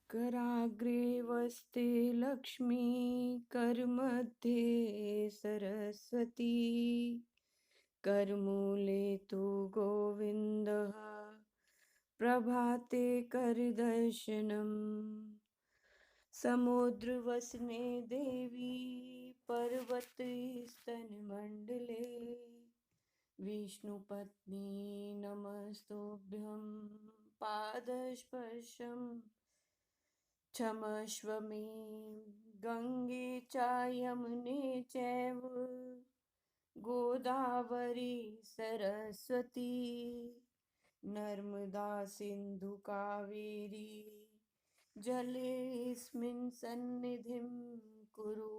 कराग्रे वस्ते लक्ष्मी करमध्ये सरस्वती करमूले तु गोविन्दः प्रभाते करदर्शनम् समुद्रवसने देवी पर्वतस्तनमण्डले विष्णुपत्नी नमस्तुभ्यं पादस्पर्शं क्षमस्व मे गंगे च यमुने चैव गोदावरी सरस्वती नर्मदा सिंधु कावेरी जलेऽस्मिन् सन्निधिं कुरु।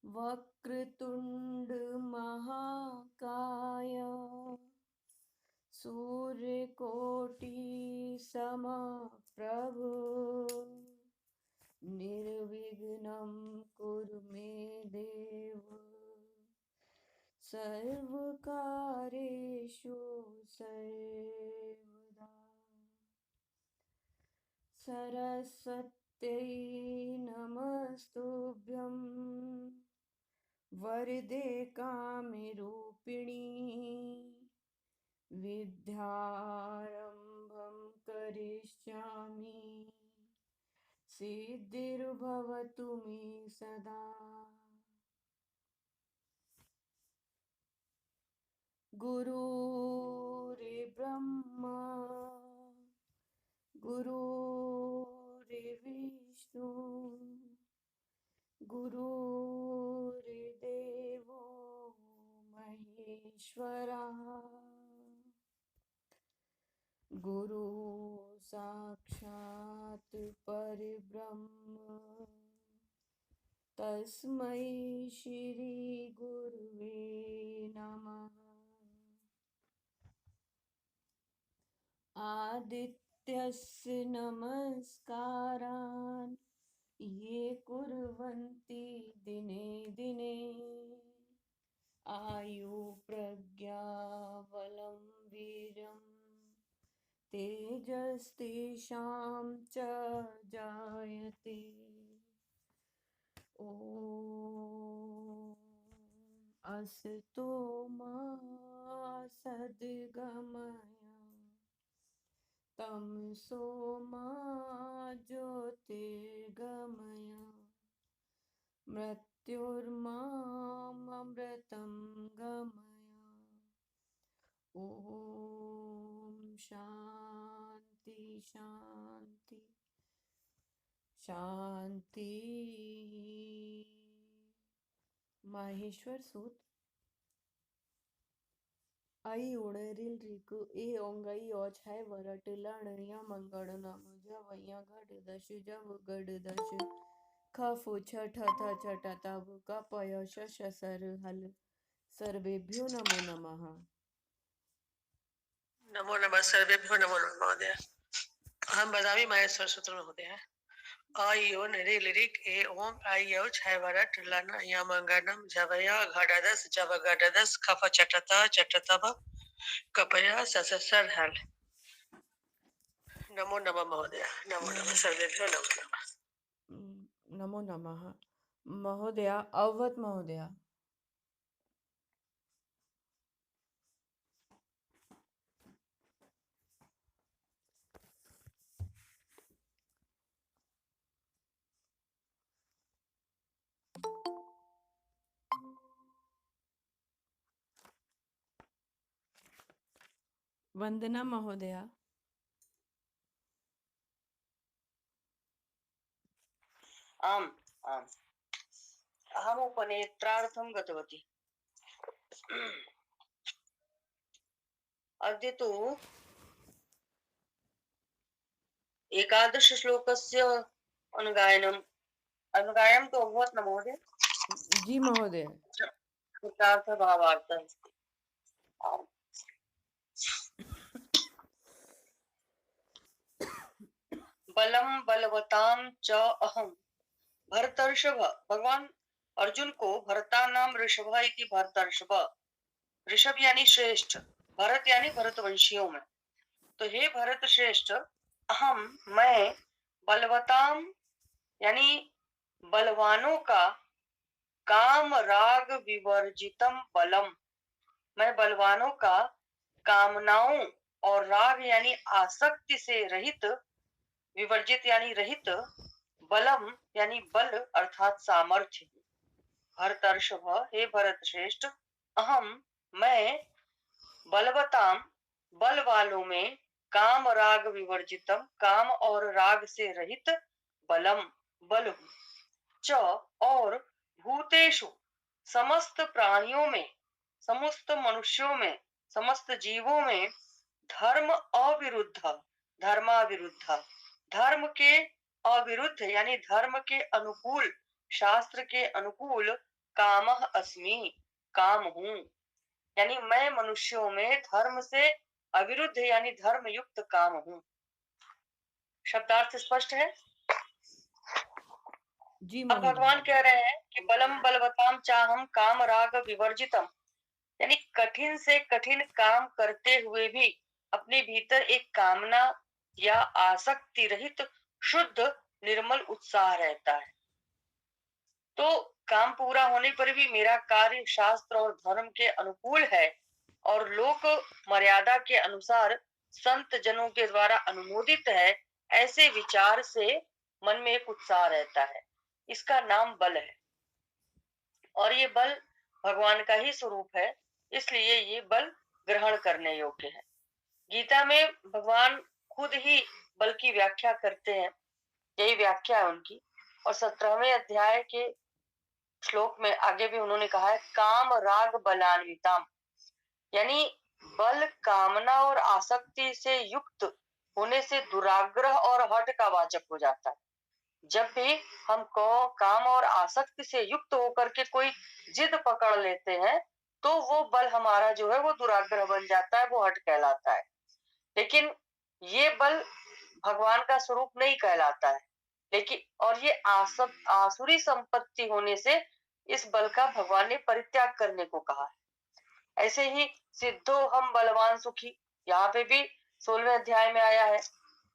वक्रतुंड महाकाय सूर्यकोटि समप्रभ निर्विघ्नं कुरु मे देव सर्वकार्येषु सर्वदा। सरस्वत्यै नमस्तुभ्यं वरदे कामरूपिणी विद्यारम्भं करिष्यामि सिद्धिर्भवतु मे सदा। गुरुर्ब्रह्मा गुरुर्विष्णु गुरुर्देवो महेश्वरः गुरु साक्षात् परब्रह्म तस्मै श्री गुरुवे नमः। आदित्यस्य नमस्कारान् ये कुर्वन्ति दिने दिने आयु प्रज्ञा बलं वीर्यं तेजस्तेषां च जायते। ॐ असतो मा सद्गमय तमसो मा ज्योतिर्गमय मृत्युर्मामृतं गमय। ॐ शान्ति शान्ति शान्ति। माहेश्वर सूत आई उड़ेरिल रिकु ए ओंगई ओछाय वरट लणया मंगल नम जवैया गढ़ दश जव गढ़ दश खफु छठ थ छठ तब कपय शश सर हल सर्वेभ्यो नमो नमः। नमो नमः सर्वेभ्यो नमो नमः महोदय। अहम बदामी माहेश्वर सूत्र महोदय। आयो नरे लिरिक ए ओम आयो छायवरट लन यमंगनम जवया घड़दस जव गड़दस खफ चटता चटतब कपया सससर हल। नमो नमः महोदय। नमो नमः सर्वेभ्यो नमो नमः। नमो नमः महोदय। अवध महोदय। वंदना महोदया। आम् आम् अहम् उपनेत्रार्थं गतवती। अद्य तु एकादश श्लोकस्य अनुगायनं तु अभवत् न महोदय? जी महोदय। कृतार्थ भावार्थः अस्ति। बलम बलवताम च अहम भरतर्षभ। भगवान अर्जुन को भरता नाम ऋषभ इति भरतर्षभ। ऋषभ यानी श्रेष्ठ, भरत यानी भरतवंशियों में। तो हे भरत श्रेष्ठ, अहम मैं बलवताम यानी बलवानों का काम राग विवर्जितम बलम, मैं बलवानों का कामनाओं और राग यानी आसक्ति से रहित, विवर्जित यानी रहित, बलम यानी बल अर्थात सामर्थ्य। भरतर्षभ, हे भरत श्रेष्ठ, अहम मैं बलवताम बल वालों में, काम राग विवर्जितम काम और राग से रहित, बलम बल हूँ। च और भूतेषु समस्त प्राणियों में, समस्त मनुष्यों में, समस्त जीवों में, धर्म अविरुद्ध, धर्माविरुद्ध, धर्म के अविरुद्ध यानी धर्म के अनुकूल, शास्त्र के अनुकूल, कामः अस्मि काम हूँ। यानी मैं मनुष्यों में धर्म से अविरुद्ध यानी धर्म युक्त काम हूँ। शब्दार्थ स्पष्ट है। जी अब महाराज। भगवान कह रहे हैं कि बलम बलवताम चाहम काम राग विवर्जितम, यानी कठिन से कठिन काम करते हुए भी अपने भीतर एक कामना या आसक्ति रहित शुद्ध निर्मल उत्साह रहता है। तो काम पूरा होने पर भी मेरा कार्य शास्त्र और धर्म के अनुकूल है और लोक मर्यादा के अनुसार संत जनों के द्वारा अनुमोदित है, ऐसे विचार से मन में एक उत्साह रहता है। इसका नाम बल है और ये बल भगवान का ही स्वरूप है, इसलिए ये बल ग्रहण करने योग्य है। गीता में भगवान खुद ही बल की व्याख्या करते हैं, यही व्याख्या है उनकी। और 17वें अध्याय के श्लोक में आगे भी उन्होंने कहा है काम राग बलान्विताम, यानी बल कामना और आसक्ति से युक्त होने से दुराग्रह और हठ का वाचक हो जाता है। जब भी हम काम और आसक्ति से युक्त होकर के कोई जिद पकड़ लेते हैं तो वो बल हमारा जो है वो दुराग्रह बन जाता है, वो हठ कहलाता है। लेकिन ये बल भगवान का स्वरूप नहीं कहलाता है। लेकिन और ये आसुरी संपत्ति होने से इस बल का भगवान ने परित्याग करने को कहा है। ऐसे ही सिद्धो हम बलवान सुखी, यहाँ पे भी 16वें अध्याय में आया है।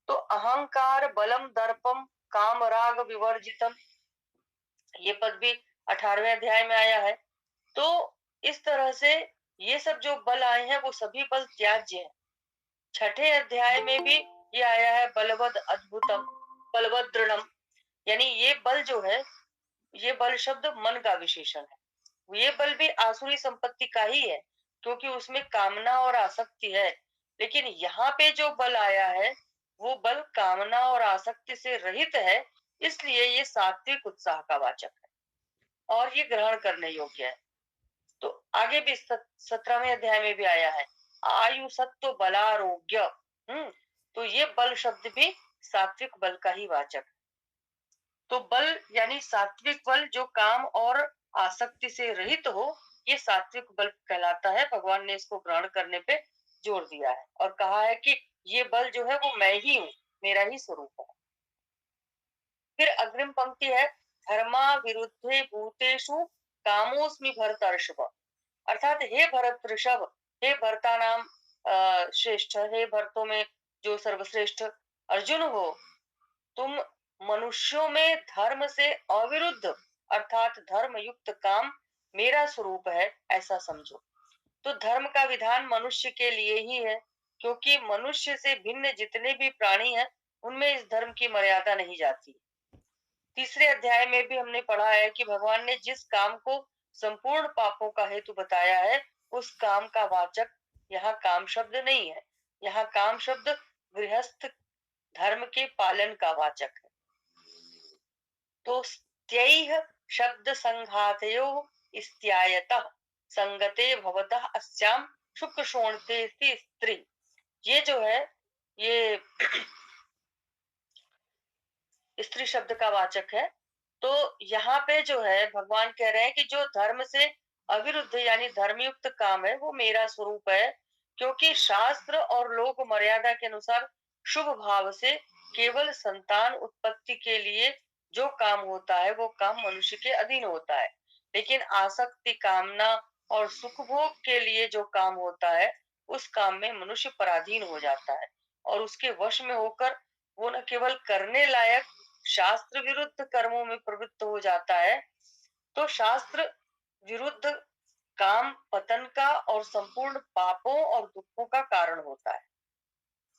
तो अहंकार बलम दर्पम काम राग विवर्जितम, ये पद भी 18वें अध्याय में आया है। तो इस तरह से ये सब जो बल आए हैं वो सभी बल त्याज्य है। 6ठे अध्याय में भी ये आया है बलवद अद्भुतम बलवद दृढ़म, यानी ये बल जो है, ये बल शब्द मन का विशेषण है। ये बल भी आसुरी संपत्ति का ही है क्योंकि उसमें कामना और आसक्ति है। लेकिन यहाँ पे जो बल आया है वो बल कामना और आसक्ति से रहित है, इसलिए ये सात्विक उत्साह का वाचक है और ये ग्रहण करने योग्य है। तो आगे भी 17वें अध्याय में भी आया है आयु सत्व बलारोग्य। तो ये बल शब्द भी सात्विक बल का ही वाचक है। तो बल यानी सात्विक बल जो काम और आसक्ति से रहित हो, ये सात्विक बल कहलाता है। भगवान ने इसको ग्रहण करने पे जोर दिया है और कहा है कि ये बल जो है वो मैं ही हूँ, मेरा ही स्वरूप है। फिर अग्रिम पंक्ति है धर्मा विरुद्धे भूतेषु कामोस्मि भरतर्षभ, अर्थात हे भरत ऋषभ, हे भरता नाम श्रेष्ठ, हे भरतों में जो सर्वश्रेष्ठ अर्जुन हो, तुम मनुष्यों में धर्म से अविरुद्ध अर्थात धर्म युक्त काम मेरा स्वरूप है, ऐसा समझो। तो धर्म का विधान मनुष्य के लिए ही है क्योंकि मनुष्य से भिन्न जितने भी प्राणी हैं उनमें इस धर्म की मर्यादा नहीं जाती। तीसरे अध्याय में भी हमने पढ़ा है कि भगवान ने जिस काम को संपूर्ण पापों का हेतु बताया है उस काम का वाचक यहाँ काम शब्द नहीं है, यहाँ काम शब्द गृहस्थ धर्म के पालन का वाचक है। तो त्यैह शब्द संघातयो इत्यायतः संगते भवतः अस्याम शुक्र शोणते स्त्री, ये जो है ये स्त्री शब्द का वाचक है। तो यहाँ पे जो है भगवान कह रहे हैं कि जो धर्म से अविरुद्ध यानी धर्मयुक्त काम है वो मेरा स्वरूप है क्योंकि शास्त्र और लोक मर्यादा के अनुसार शुभ भाव से केवल संतान उत्पत्ति के लिए जो काम होता है वो काम मनुष्य के अधीन होता है। लेकिन आसक्ति कामना और सुख भोग के लिए जो काम होता है उस काम में मनुष्य पराधीन हो जाता है और उसके वश में होकर वो न केवल करने लायक शास्त्र विरुद्ध कर्मों में प्रवृत्त हो जाता है, तो शास्त्र विरुद्ध काम पतन का और संपूर्ण पापों और दुखों का कारण होता है।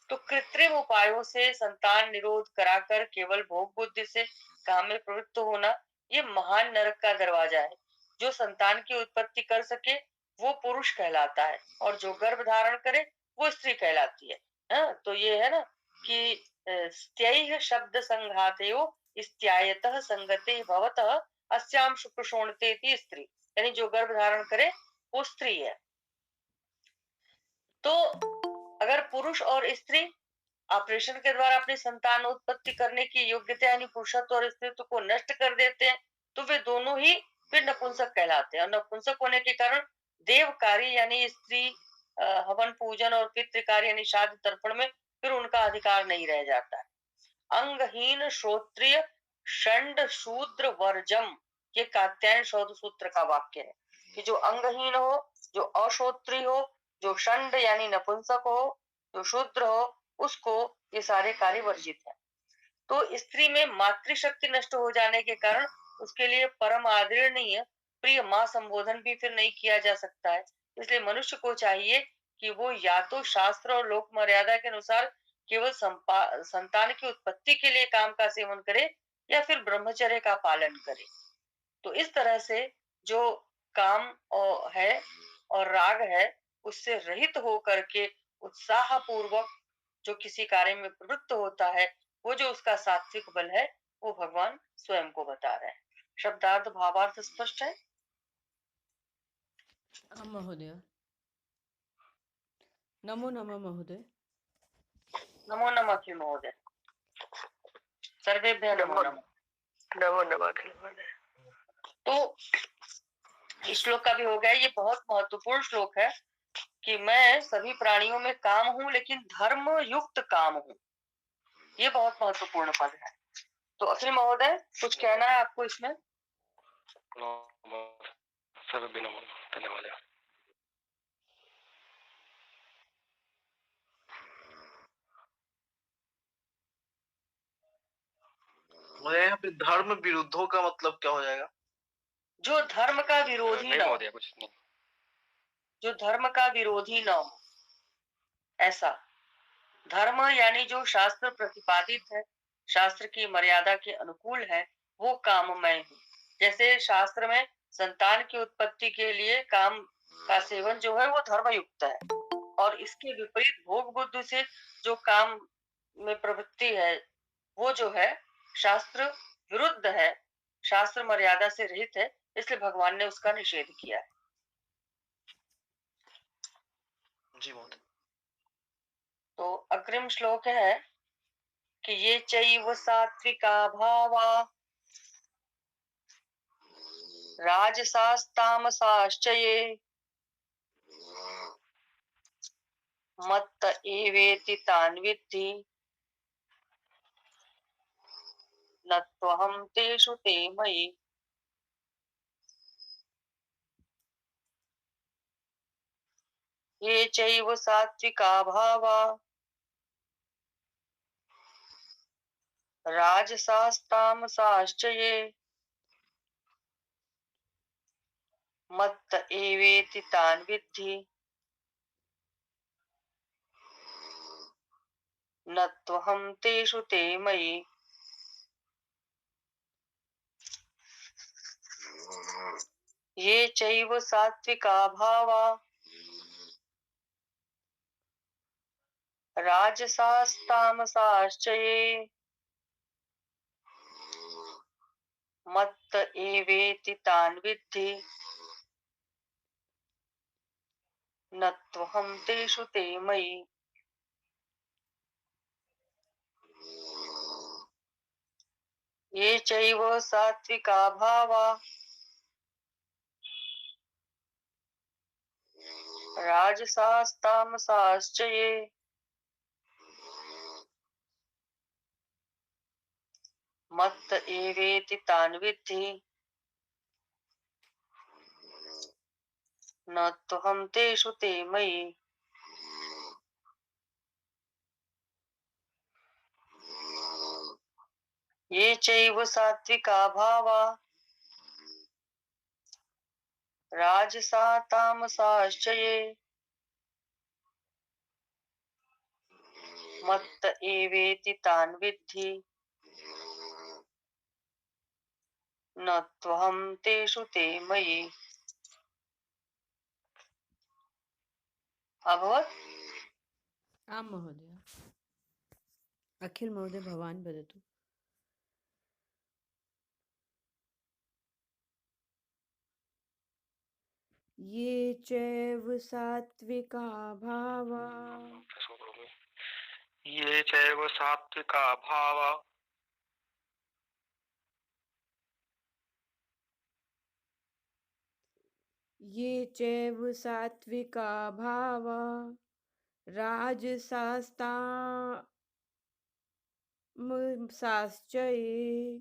तो कृत्रिम उपायों से संतान निरोध कराकर केवल भोग बुद्धि से काम में प्रवृत्त होना, ये महान नरक का दरवाजा है। जो संतान की उत्पत्ति कर सके वो पुरुष कहलाता है, और जो गर्भ धारण करे वो स्त्री कहलाती है। हाँ, तो ये है ना कि स्त्यैह शब्द संघातयो स्त्यायतः संगते भवतः अस्याम शुक्र शोणते स्त्री, यानी जो गर्भ धारण करे वो स्त्री है। तो अगर पुरुष और स्त्री ऑपरेशन के द्वारा अपनी संतान उत्पत्ति करने की योग्यता यानी पुरुषत्व और स्त्रीत्व को नष्ट कर देते हैं, तो वे दोनों ही फिर नपुंसक कहलाते हैं। और नपुंसक होने के कारण देव कार्य यानी स्त्री हवन पूजन और पितृ कार्य यानी श्राद्ध तर्पण में फिर उनका अधिकार नहीं रह जाता है। अंगहीन श्रोत्रिय षंड शूद्र वर्जम, ये कात्यायन शौध सूत्र का वाक्य है कि जो अंगहीन हो, जो अश्रोत्रिय हो, जो षंड यानी नपुंसक हो, जो शूद्र हो, उसको ये सारे कार्य वर्जित है। तो स्त्री में मातृशक्ति नष्ट हो जाने के कारण उसके लिए परम आदरणीय प्रिय माँ संबोधन भी फिर नहीं किया जा सकता है। इसलिए मनुष्य को चाहिए कि वो या तो शास्त्र और लोक मर्यादा के अनुसार केवल संतान की उत्पत्ति के लिए काम का सेवन करे, या फिर ब्रह्मचर्य का पालन करे। तो इस तरह से जो काम है और राग है, उससे रहित हो करके उत्साह पूर्वक जो किसी कार्य में प्रवृत्त होता है, वो जो उसका सात्विक बल है, वो भगवान स्वयं को बता रहे हैं। शब्दार्थ भावार्थ स्पष्ट है? हाँ महोदय। नमो नमः महोदय। नमो नमः अखिल महोदय। सर्वेभ्यः नमो नमः। नमो नमः अखिल महोदय। तो इस श्लोक का भी हो गया। ये बहुत महत्वपूर्ण श्लोक है कि मैं सभी प्राणियों में काम हूँ, लेकिन धर्म युक्त काम हूँ। ये बहुत महत्वपूर्ण पद है। तो अखिल महोदय कुछ कहना है आपको इसमें? धन्यवाद। यहाँ पे धर्म विरुद्धों का मतलब क्या हो जाएगा? जो धर्म का विरोधी नहीं न हो, महोदय, कुछ नहीं। जो धर्म का विरोधी न हो, ऐसा धर्म यानी जो शास्त्र प्रतिपादित है, शास्त्र की मर्यादा के अनुकूल है, वो काममय हूँ। जैसे शास्त्र में संतान की उत्पत्ति के लिए काम का सेवन जो है वो धर्म युक्त है, और इसके विपरीत भोग बुद्धि से जो काम में प्रवृत्ति है, वो जो है शास्त्र विरुद्ध है, शास्त्र मर्यादा से रहित है, इसलिए भगवान ने उसका निषेध किया है। जी बहुत। तो अग्रिम श्लोक है कि ये चैव सात्विका भावा राजसास्तामसाश्च ये मत्त एवेति तान् विद्धि न त्वहं तेषु ते मयि। ये चैव सात्विका भावा राजसास्तामसाश्च ये मत्त एवेति तान् विद्धि न त्वहं तेषु ते मयि। ये चैव सात्विका भावा राजसास्तामसाश्च ये मत्त एवेति तान् विद्धि न त्वहं तेषु ते मयि। ये चैव सात्विका भावा राजसास्तामसाश्च ये मत्त एवेति तान् विद्धि न त्वहं तेषु ते मयि। ये चैव सात्विका भावा राजसा तामसाश्च ये मत्त एवेति तान् विद्धि न त्वहं तेषु ते मयि। अभवत्? आं महोदय। अखिल महोदय भवान् वदतु। ये चैव सात्विका भावा ये चैव सात्विका भावा ये चैव सात्विका भावा राजसास्तामसाश्च ये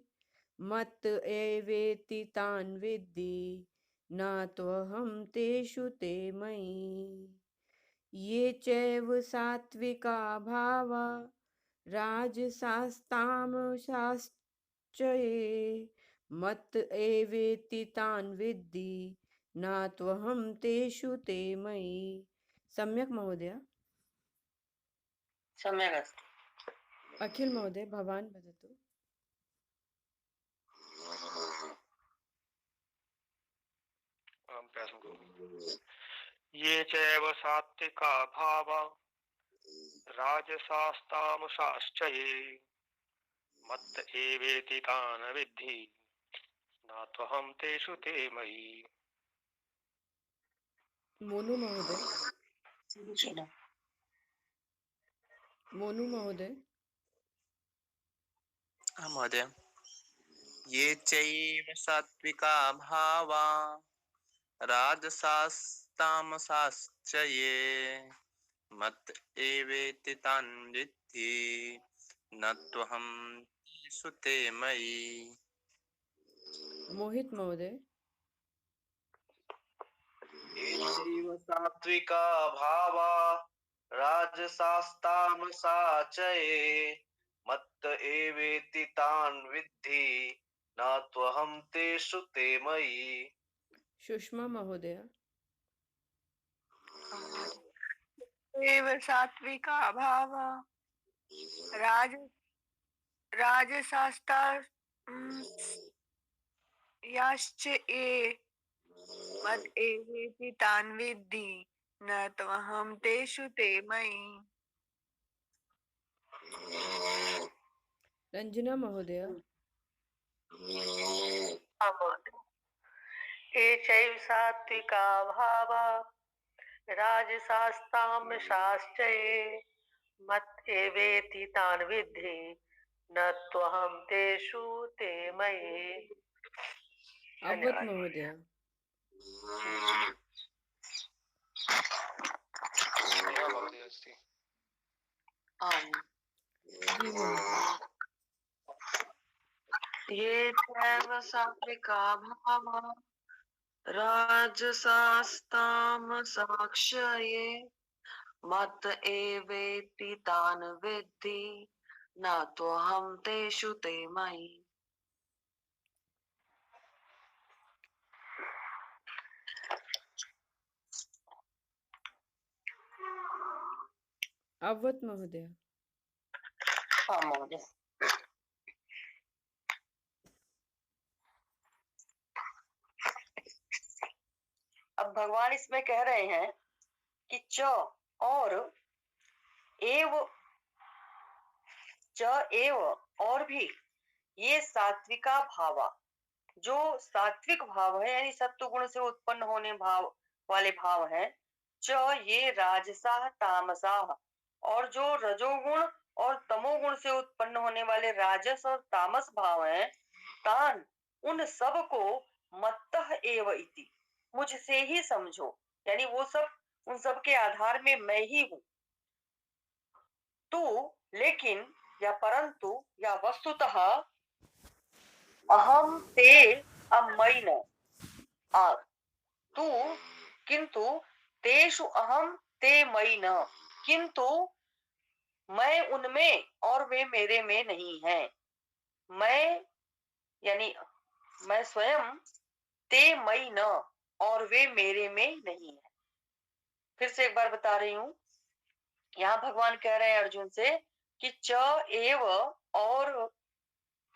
मत्त एवेति तान् विद्धि न त्वहं तेषु ते मयि। ये चैव सात्विका भावा राजसास्तामसाश्च ये मत्त एवेति तान् विद्धि न त्वहं तेषु ते मयि। सम्यक् महोदय। सम्यक् अस्ति। अखिल महोदय भवान् वदतु। अभ्यासं करोमि। ये चैव सात्विका भावा राजसास्तामसाश्च ये मत्त एवेति तान् विद्धि न त्वहं तेषु ते मयि। मोनू महोदय। मोनू महोदय। हाँ महोदय। ये चैव सात्विका भावा राजसास्तामसाश्च ये मत्त एवेति तान् विद्धि न त्वहं तेषु ते मयि। मोहित महोदय। ये चैव सात्विका भावा राजसास्तामसा च ये मत्त एवेति तान् विद्धि न त्वहं तेषु ते मयि। सुषमा महोदय। एव सात्विका भावा राज राजसास्ता याश्च ये मद एवेति तान् विद्धि न त्वहं तेषु ते मयि। रंजना महोदय। ये चैव सात्विका भावा राजसास्तामसाश्च ये मत्त एवेति तान् विद्धि न त्वहं तेषु ते मयि। अवध महोदय। भवति अस्ति। जी महोदय। ये चैव सात्विका भावा राजसास्तामसाश्च ये मत्त एवेति तान् विद्धि न त्वहं तेषु ते मयि। अवध महोदय। हाँ महोदय। अब भगवान इसमें कह रहे हैं कि च और एव च एव और भी ये सात्विका भावा, जो सात्विक भाव है यानी सत्व गुण से उत्पन्न होने भाव वाले भाव हैं। च ये राजसा तामसा, और जो रजोगुण और तमोगुण से उत्पन्न होने वाले राजस और तामस भाव हैं, तान उन सब को मत्तः एव इति, मुझसे ही समझो, यानी वो सब उन सब के आधार में मैं ही हूँ। तो लेकिन या परंतु या वस्तुतः अहम ते अमयि न तू किंतु तेषु अहम ते मयि न, किंतु मैं उनमें और वे मेरे में नहीं हैं। मैं यानी मैं स्वयं ते मई न, और वे मेरे में नहीं है। फिर से एक बार बता रही हूँ, यहाँ भगवान कह रहे हैं अर्जुन से कि च एव,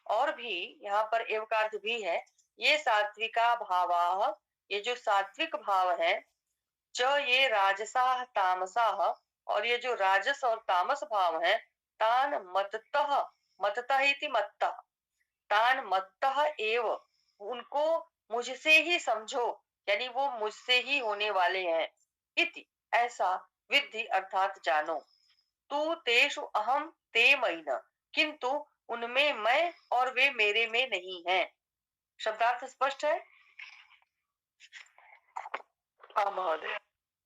और भी, यहाँ पर एव का अर्थ भी है, ये सात्विका भावाः, ये जो सात्विक भाव है, च ये राजसाः तामसाः, और ये जो राजस और तामस भाव है, तान मत्तः, मत्तः इति मत्तः, तान मत्तः एव, उनको मुझसे ही समझो, यानी वो मुझसे ही होने वाले हैं, इति, ऐसा, विद्धि अर्थात जानो, तू तेषु अहम ते मयि न, किंतु उनमें मैं और वे मेरे में नहीं हैं। शब्दार्थ स्पष्ट है। हाँ महोदय।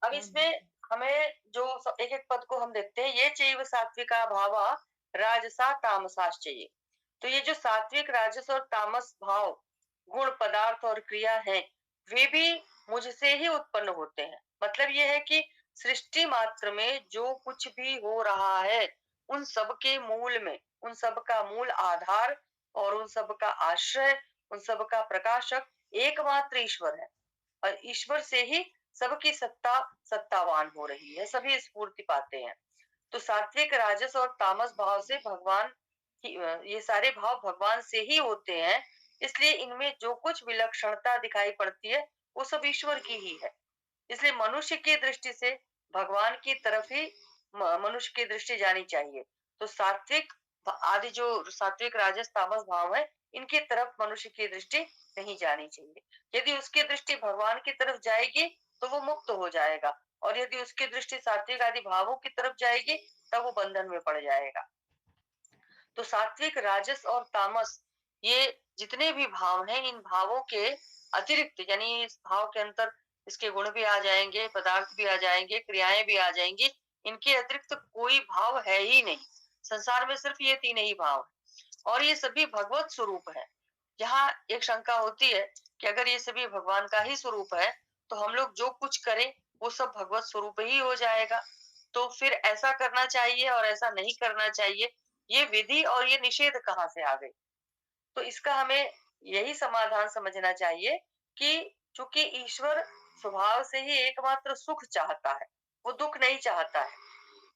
अब इसमें हमें जो एक एक पद को हम देखते हैं, ये चैव सात्विका भावा राजसा तामसाश्च चाहिए। तो ये जो सात्विक, राजस और तामस भाव, गुण, पदार्थ और क्रिया है, वे भी मुझसे ही उत्पन्न होते हैं। मतलब ये है कि सृष्टि मात्र में जो कुछ भी हो रहा है, उन सब के मूल में, उन सब का मूल आधार और उन सब का आश्रय, उन सब का प्रकाशक एकमात्र ईश्वर है। और ईश्वर से ही सबकी सत्ता सत्तावान हो रही है, सभी स्फूर्ति पाते हैं। तो सात्विक, राजस और तामस भाव से भगवान, ये सारे भाव भगवान से ही होते हैं, इसलिए इनमें जो कुछ विलक्षणता दिखाई पड़ती है वो सब ईश्वर की ही है। इसलिए मनुष्य की दृष्टि से भगवान की तरफ ही मनुष्य की दृष्टि जानी चाहिए। तो सात्विक आदि जो सात्विक, राजस, तामस भाव है, इनकी तरफ मनुष्य की दृष्टि नहीं जानी चाहिए। यदि उसकी दृष्टि भगवान की तरफ जाएगी तो वो मुक्त हो जाएगा, और यदि उसकी दृष्टि सात्विक आदि भावों की तरफ जाएगी तब वो बंधन में पड़ जाएगा। तो सात्विक, राजस और तामस, ये जितने भी भाव हैं, इन भावों के अतिरिक्त, यानी इस भाव के अंतर इसके गुण भी आ जाएंगे, पदार्थ भी आ जाएंगे, क्रियाएं भी आ जाएंगी, इनके अतिरिक्त कोई भाव है ही नहीं। संसार में सिर्फ ये तीन ही भाव है, और ये सभी भगवत स्वरूप है। यहाँ एक शंका होती है कि अगर ये सभी भगवान का ही स्वरूप है तो हम लोग जो कुछ करें वो सब भगवत स्वरूप ही हो जाएगा। तो फिर ऐसा करना चाहिए और ऐसा नहीं करना चाहिए, ये विधि और ये निषेध कहाँ से आ गई? तो इसका हमें यही समाधान समझना चाहिए कि चूंकि ईश्वर स्वभाव से ही एकमात्र सुख चाहता है, वो दुख नहीं चाहता है,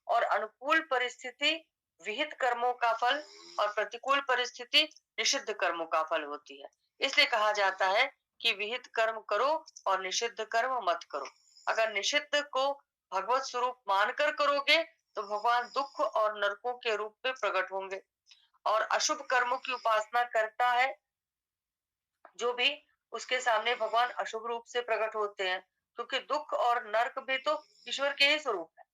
और अनुकूल परिस्थिति विहित कर्मों का फल और प्रतिकूल परिस्थिति निषिद्ध कर्मों का फल होती है। इसलिए कहा जाता है कि विहित कर्म करो और निषिद्ध कर्म मत करो। अगर निषिद्ध को भगवत स्वरूप मानकर करोगे तो भगवान दुख और नरकों के रूप में प्रकट होंगे, और अशुभ कर्मों की उपासना करता है जो भी, उसके सामने भगवान अशुभ रूप से प्रकट होते हैं, क्योंकि दुख और नरक भी तो ईश्वर के ही स्वरूप है।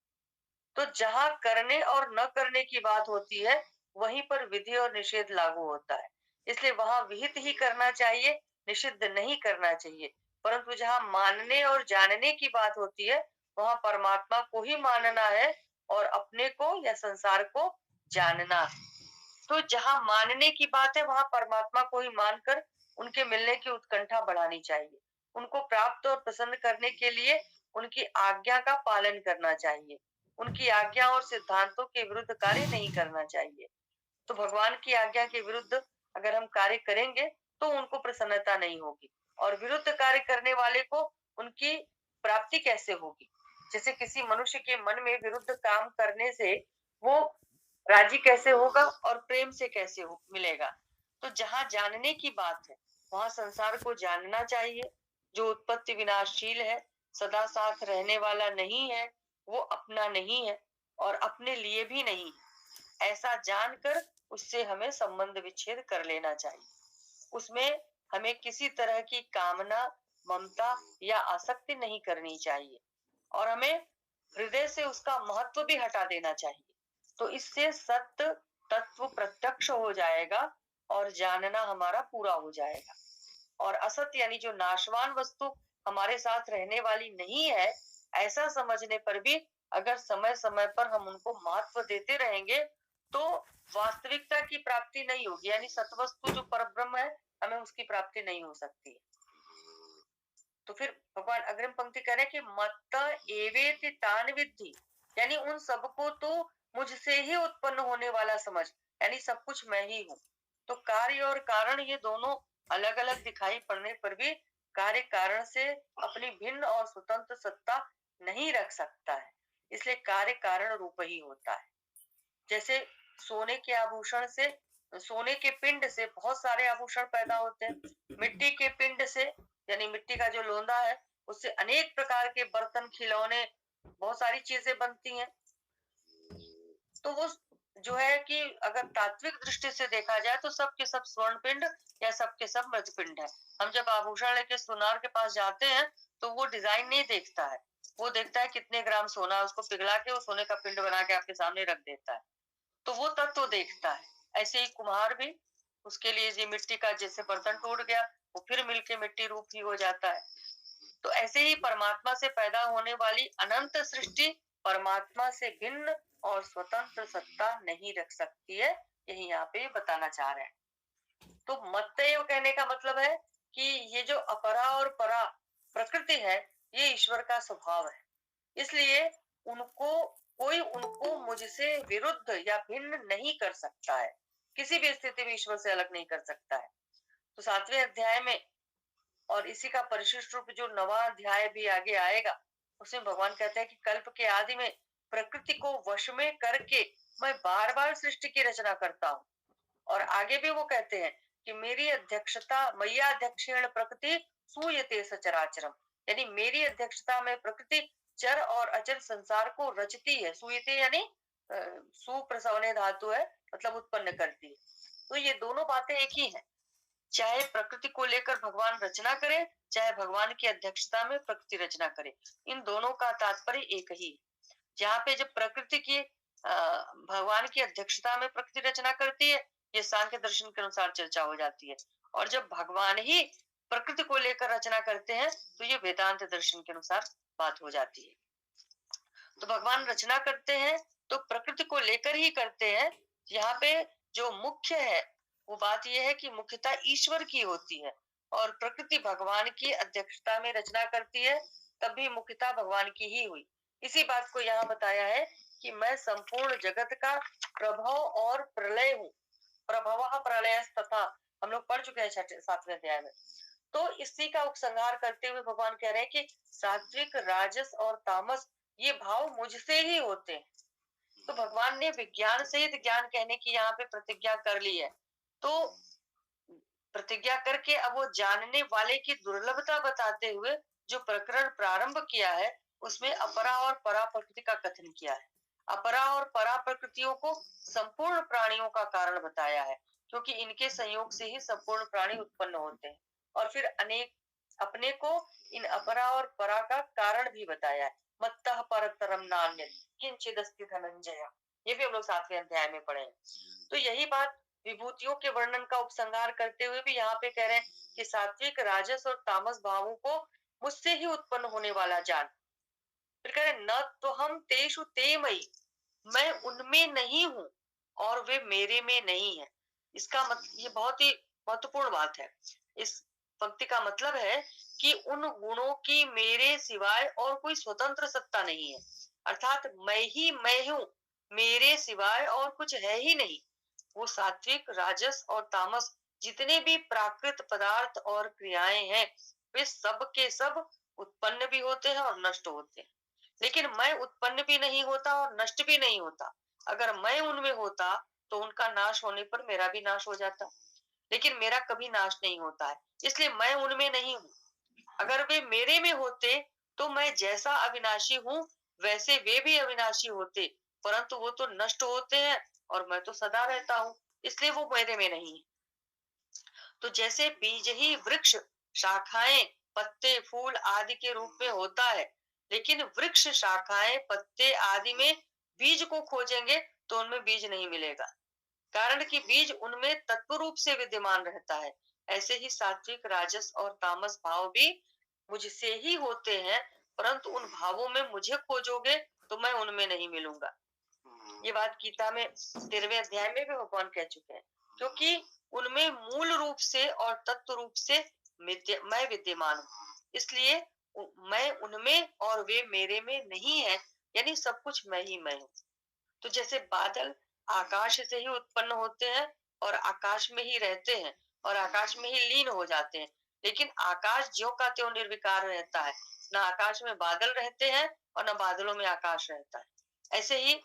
तो जहाँ करने और न करने की बात होती है वहीं पर विधि और निषेध लागू होता है। इसलिए वहां विहित ही करना चाहिए, निषिद्ध नहीं करना चाहिए। परंतु जहाँ मानने और जानने की बात होती है वहां परमात्मा को ही मानना है और अपने को या संसार को जानना है। तो जहाँ मानने की बात है वहां परमात्मा को ही मानकर उनके मिलने की उत्कंठा बढ़ानी चाहिए। उनको प्राप्त और प्रसन्न करने के लिए उनकी आज्ञा का पालन करना चाहिए। उनकी आज्ञा और सिद्धांतों के विरुद्ध कार्य नहीं करना चाहिए। तो भगवान की आज्ञा के विरुद्ध अगर हम कार्य करेंगे तो उनको प्रसन्नता नहीं होगी, और विरुद्ध कार्य करने वाले को उनकी प्राप्ति कैसे होगी? जैसे किसी मनुष्य के मन में विरुद्ध काम करने से वो राजी कैसे होगा और प्रेम से कैसे मिलेगा? तो जहाँ जानने की बात है वहां संसार को जानना चाहिए। जो उत्पत्ति विनाशशील है, सदा साथ रहने वाला नहीं है, वो अपना नहीं है और अपने लिए भी नहीं है, ऐसा जानकर उससे हमें संबंध विच्छेद कर लेना चाहिए। उसमें हमें किसी तरह की कामना, ममता या आसक्ति नहीं करनी चाहिए, और हमें हृदय से उसका महत्व भी हटा देना चाहिए। तो इससे सत्य तत्व प्रत्यक्ष हो जाएगा और जानना हमारा पूरा हो जाएगा। और असत यानी जो नाशवान वस्तु हमारे साथ रहने वाली नहीं है, ऐसा समझने पर भी अगर समय समय पर हम उनको महत्व देते रहेंगे तो वास्तविकता की प्राप्ति नहीं होगी, यानी सतवस्तु जो परब्रह्म है हमें उसकी प्राप्ति नहीं हो सकती है। तो फिर भगवान अग्रिम पंक्ति कह रहे हैं कि मत्त एवेति तान विद्धि, यानी उन सबको तो मुझसे ही उत्पन्न होने वाला समझ, यानी सब कुछ मैं ही हूँ। तो कार्य और कारण ये दोनों अलग अलग दिखाई पड़ने पर भी कार्य कारण से अपनी भिन्न और स्वतंत्र सत्ता नहीं रख सकता है, इसलिए कार्य कारण रूप ही होता है। जैसे सोने के आभूषण से, सोने के पिंड से बहुत सारे आभूषण पैदा होते हैं, मिट्टी के पिंड से यानी मिट्टी का जो लोंदा है उससे अनेक प्रकार के बर्तन, खिलौने, बहुत सारी चीजें बनती हैं। तो वो जो है कि अगर तात्विक दृष्टि से देखा जाए तो सब के सब स्वर्ण पिंड या सब के सब मृत पिंड है। हम जब आभूषण लेके सुनार के पास जाते हैं तो वो डिजाइन नहीं देखता है, वो देखता है कितने ग्राम सोना है, उसको पिघला के वो सोने का पिंड बना के आपके सामने रख देता है, तो वो तत्व देखता है। ऐसे ही कुम्हार भी, उसके लिए ये मिट्टी का जैसे बर्तन टूट गया वो फिर मिलके मिट्टी रूप ही हो जाता है। तो ऐसे ही परमात्मा से पैदा होने वाली अनंत सृष्टि परमात्मा से भिन्न और स्वतंत्र सत्ता नहीं रख सकती है, यही यहाँ पे बताना चाह रहे हैं। तो मत्तएव कहने का मतलब है कि ये जो अपरा और परा प्रकृति है ये ईश्वर का स्वभाव है, इसलिए उनको मुझसे विरुद्ध या भिन्न नहीं कर सकता है, किसी भी स्थिति में ईश्वर से अलग नहीं कर सकता है। तो 7वें अध्याय में और इसी का परिशिष्ट रूप जो 9वां अध्याय भी आगे आएगा, उसमें भगवान कहते हैं कि कल्प के आदि में प्रकृति को वश में करके मैं बार बार सृष्टि की रचना करता हूँ। और आगे भी वो कहते हैं कि मेरी अध्यक्षता मैया अध्यक्षेण प्रकृति सूयते सचराचरम, यानी मेरी अध्यक्षता में प्रकृति चर और अचर संसार को रचती है। सूयते यानी सुप्रसवने धातु है, मतलब उत्पन्न करती है। तो ये दोनों बातें एक ही है, चाहे प्रकृति को लेकर भगवान रचना करे, चाहे भगवान की अध्यक्षता में प्रकृति रचना करे, इन दोनों का तात्पर्य एक ही है। जहाँ पे जब प्रकृति की भगवान की अध्यक्षता में प्रकृति रचना करती है, ये सांख्य दर्शन के अनुसार चर्चा हो जाती है, और जब भगवान ही प्रकृति को लेकर रचना करते हैं तो ये वेदांत दर्शन के अनुसार बात हो जाती है। तो भगवान रचना करते हैं तो प्रकृति को लेकर ही करते हैं। यहाँ पे जो मुख्य है वो बात यह है कि मुख्यता ईश्वर की होती है और प्रकृति भगवान की अध्यक्षता में रचना करती है, तब भी मुख्यता भगवान की ही हुई। इसी बात को यहाँ बताया है कि मैं संपूर्ण जगत का प्रभव और प्रलय हूँ। प्रभव प्रलय तथा हम लोग पढ़ चुके हैं 7वें अध्याय में। तो इसी का उपसंहार करते हुए भगवान कह रहे हैं कि सात्विक, राजस और तामस ये भाव मुझसे ही होते हैं। तो भगवान ने विज्ञान सहित ज्ञान कहने की यहाँ पे प्रतिज्ञा कर ली है, तो प्रतिज्ञा करके अब वो जानने वाले की दुर्लभता बताते हुए जो प्रकरण प्रारंभ किया है उसमें अपरा और परा प्रकृति का कथन किया है। अपरा और परा प्रकृतियों को संपूर्ण प्राणियों का कारण बताया है, क्योंकि इनके संयोग से ही संपूर्ण प्राणी उत्पन्न होते हैं, और फिर अनेक अपने को इन अपरा और परा का कारण भी बताया है। मत्तः परतरम नान्यत् किंचिदस्ति धनंजय, ये भी हम लोग 7वें अध्याय में पढ़े हैं। तो यही बात विभूतियों के वर्णन का उपसंहार करते हुए भी यहाँ पे कह रहे हैं कि सात्विक, राजस और तामस भावों को मुझसे ही उत्पन्न होने वाला जान। फिर कह रहे न तो हम तेषु ते मयि, मैं उनमें नहीं हूँ और वे मेरे में नहीं है। इसका मतलब ये बहुत ही महत्वपूर्ण बात है। इस पंक्ति का मतलब है कि उन गुणों की मेरे सिवाय और कोई स्वतंत्र सत्ता नहीं है, अर्थात मैं ही मैं हूँ, मेरे सिवाय और कुछ है ही नहीं। वो सात्विक, राजस और तामस जितने भी प्राकृत पदार्थ और क्रियाएं हैं वे सब के सब उत्पन्न भी होते हैं और नष्ट होते हैं, लेकिन मैं उत्पन्न भी नहीं होता और नष्ट भी नहीं होता। अगर मैं उनमें होता तो उनका नाश होने पर मेरा भी नाश हो जाता, लेकिन मेरा कभी नाश नहीं होता है, इसलिए मैं उनमें नहीं हूँ। अगर वे मेरे में होते तो मैं जैसा अविनाशी हूँ वैसे वे भी अविनाशी होते, परंतु वो तो नष्ट होते हैं और मैं तो सदा रहता हूँ, इसलिए वो मेरे में नहीं है। तो जैसे बीज ही वृक्ष, शाखाएं, पत्ते, फूल आदि के रूप में होता है, लेकिन वृक्ष, शाखाएं, पत्ते आदि में बीज को खोजेंगे तो उनमें बीज नहीं मिलेगा, कारण कि बीज उनमें तत्व रूप से विद्यमान रहता है। ऐसे ही सात्विक, राजस और तामस भाव भी मुझसे ही होते हैं, परंतु उन भावों में मुझे खोजोगे तो मैं उनमें नहीं मिलूंगा। ये बात गीता में 13वें अध्याय में भी भगवान कह चुके हैं, क्योंकि उनमें मूल रूप से और तत्व रूप से मैं विद्यमान हूँ, इसलिए मैं उनमें और वे मेरे में नहीं है, यानी सब कुछ मैं ही मैं हूँ। तो जैसे बादल आकाश से ही उत्पन्न होते हैं और आकाश में ही रहते हैं और आकाश में ही लीन हो जाते हैं। लेकिन आकाश ज्यों का त्यों निर्विकार रहता है, ना आकाश में बादल रहते हैं और न बादलों में आकाश रहता है। ऐसे ही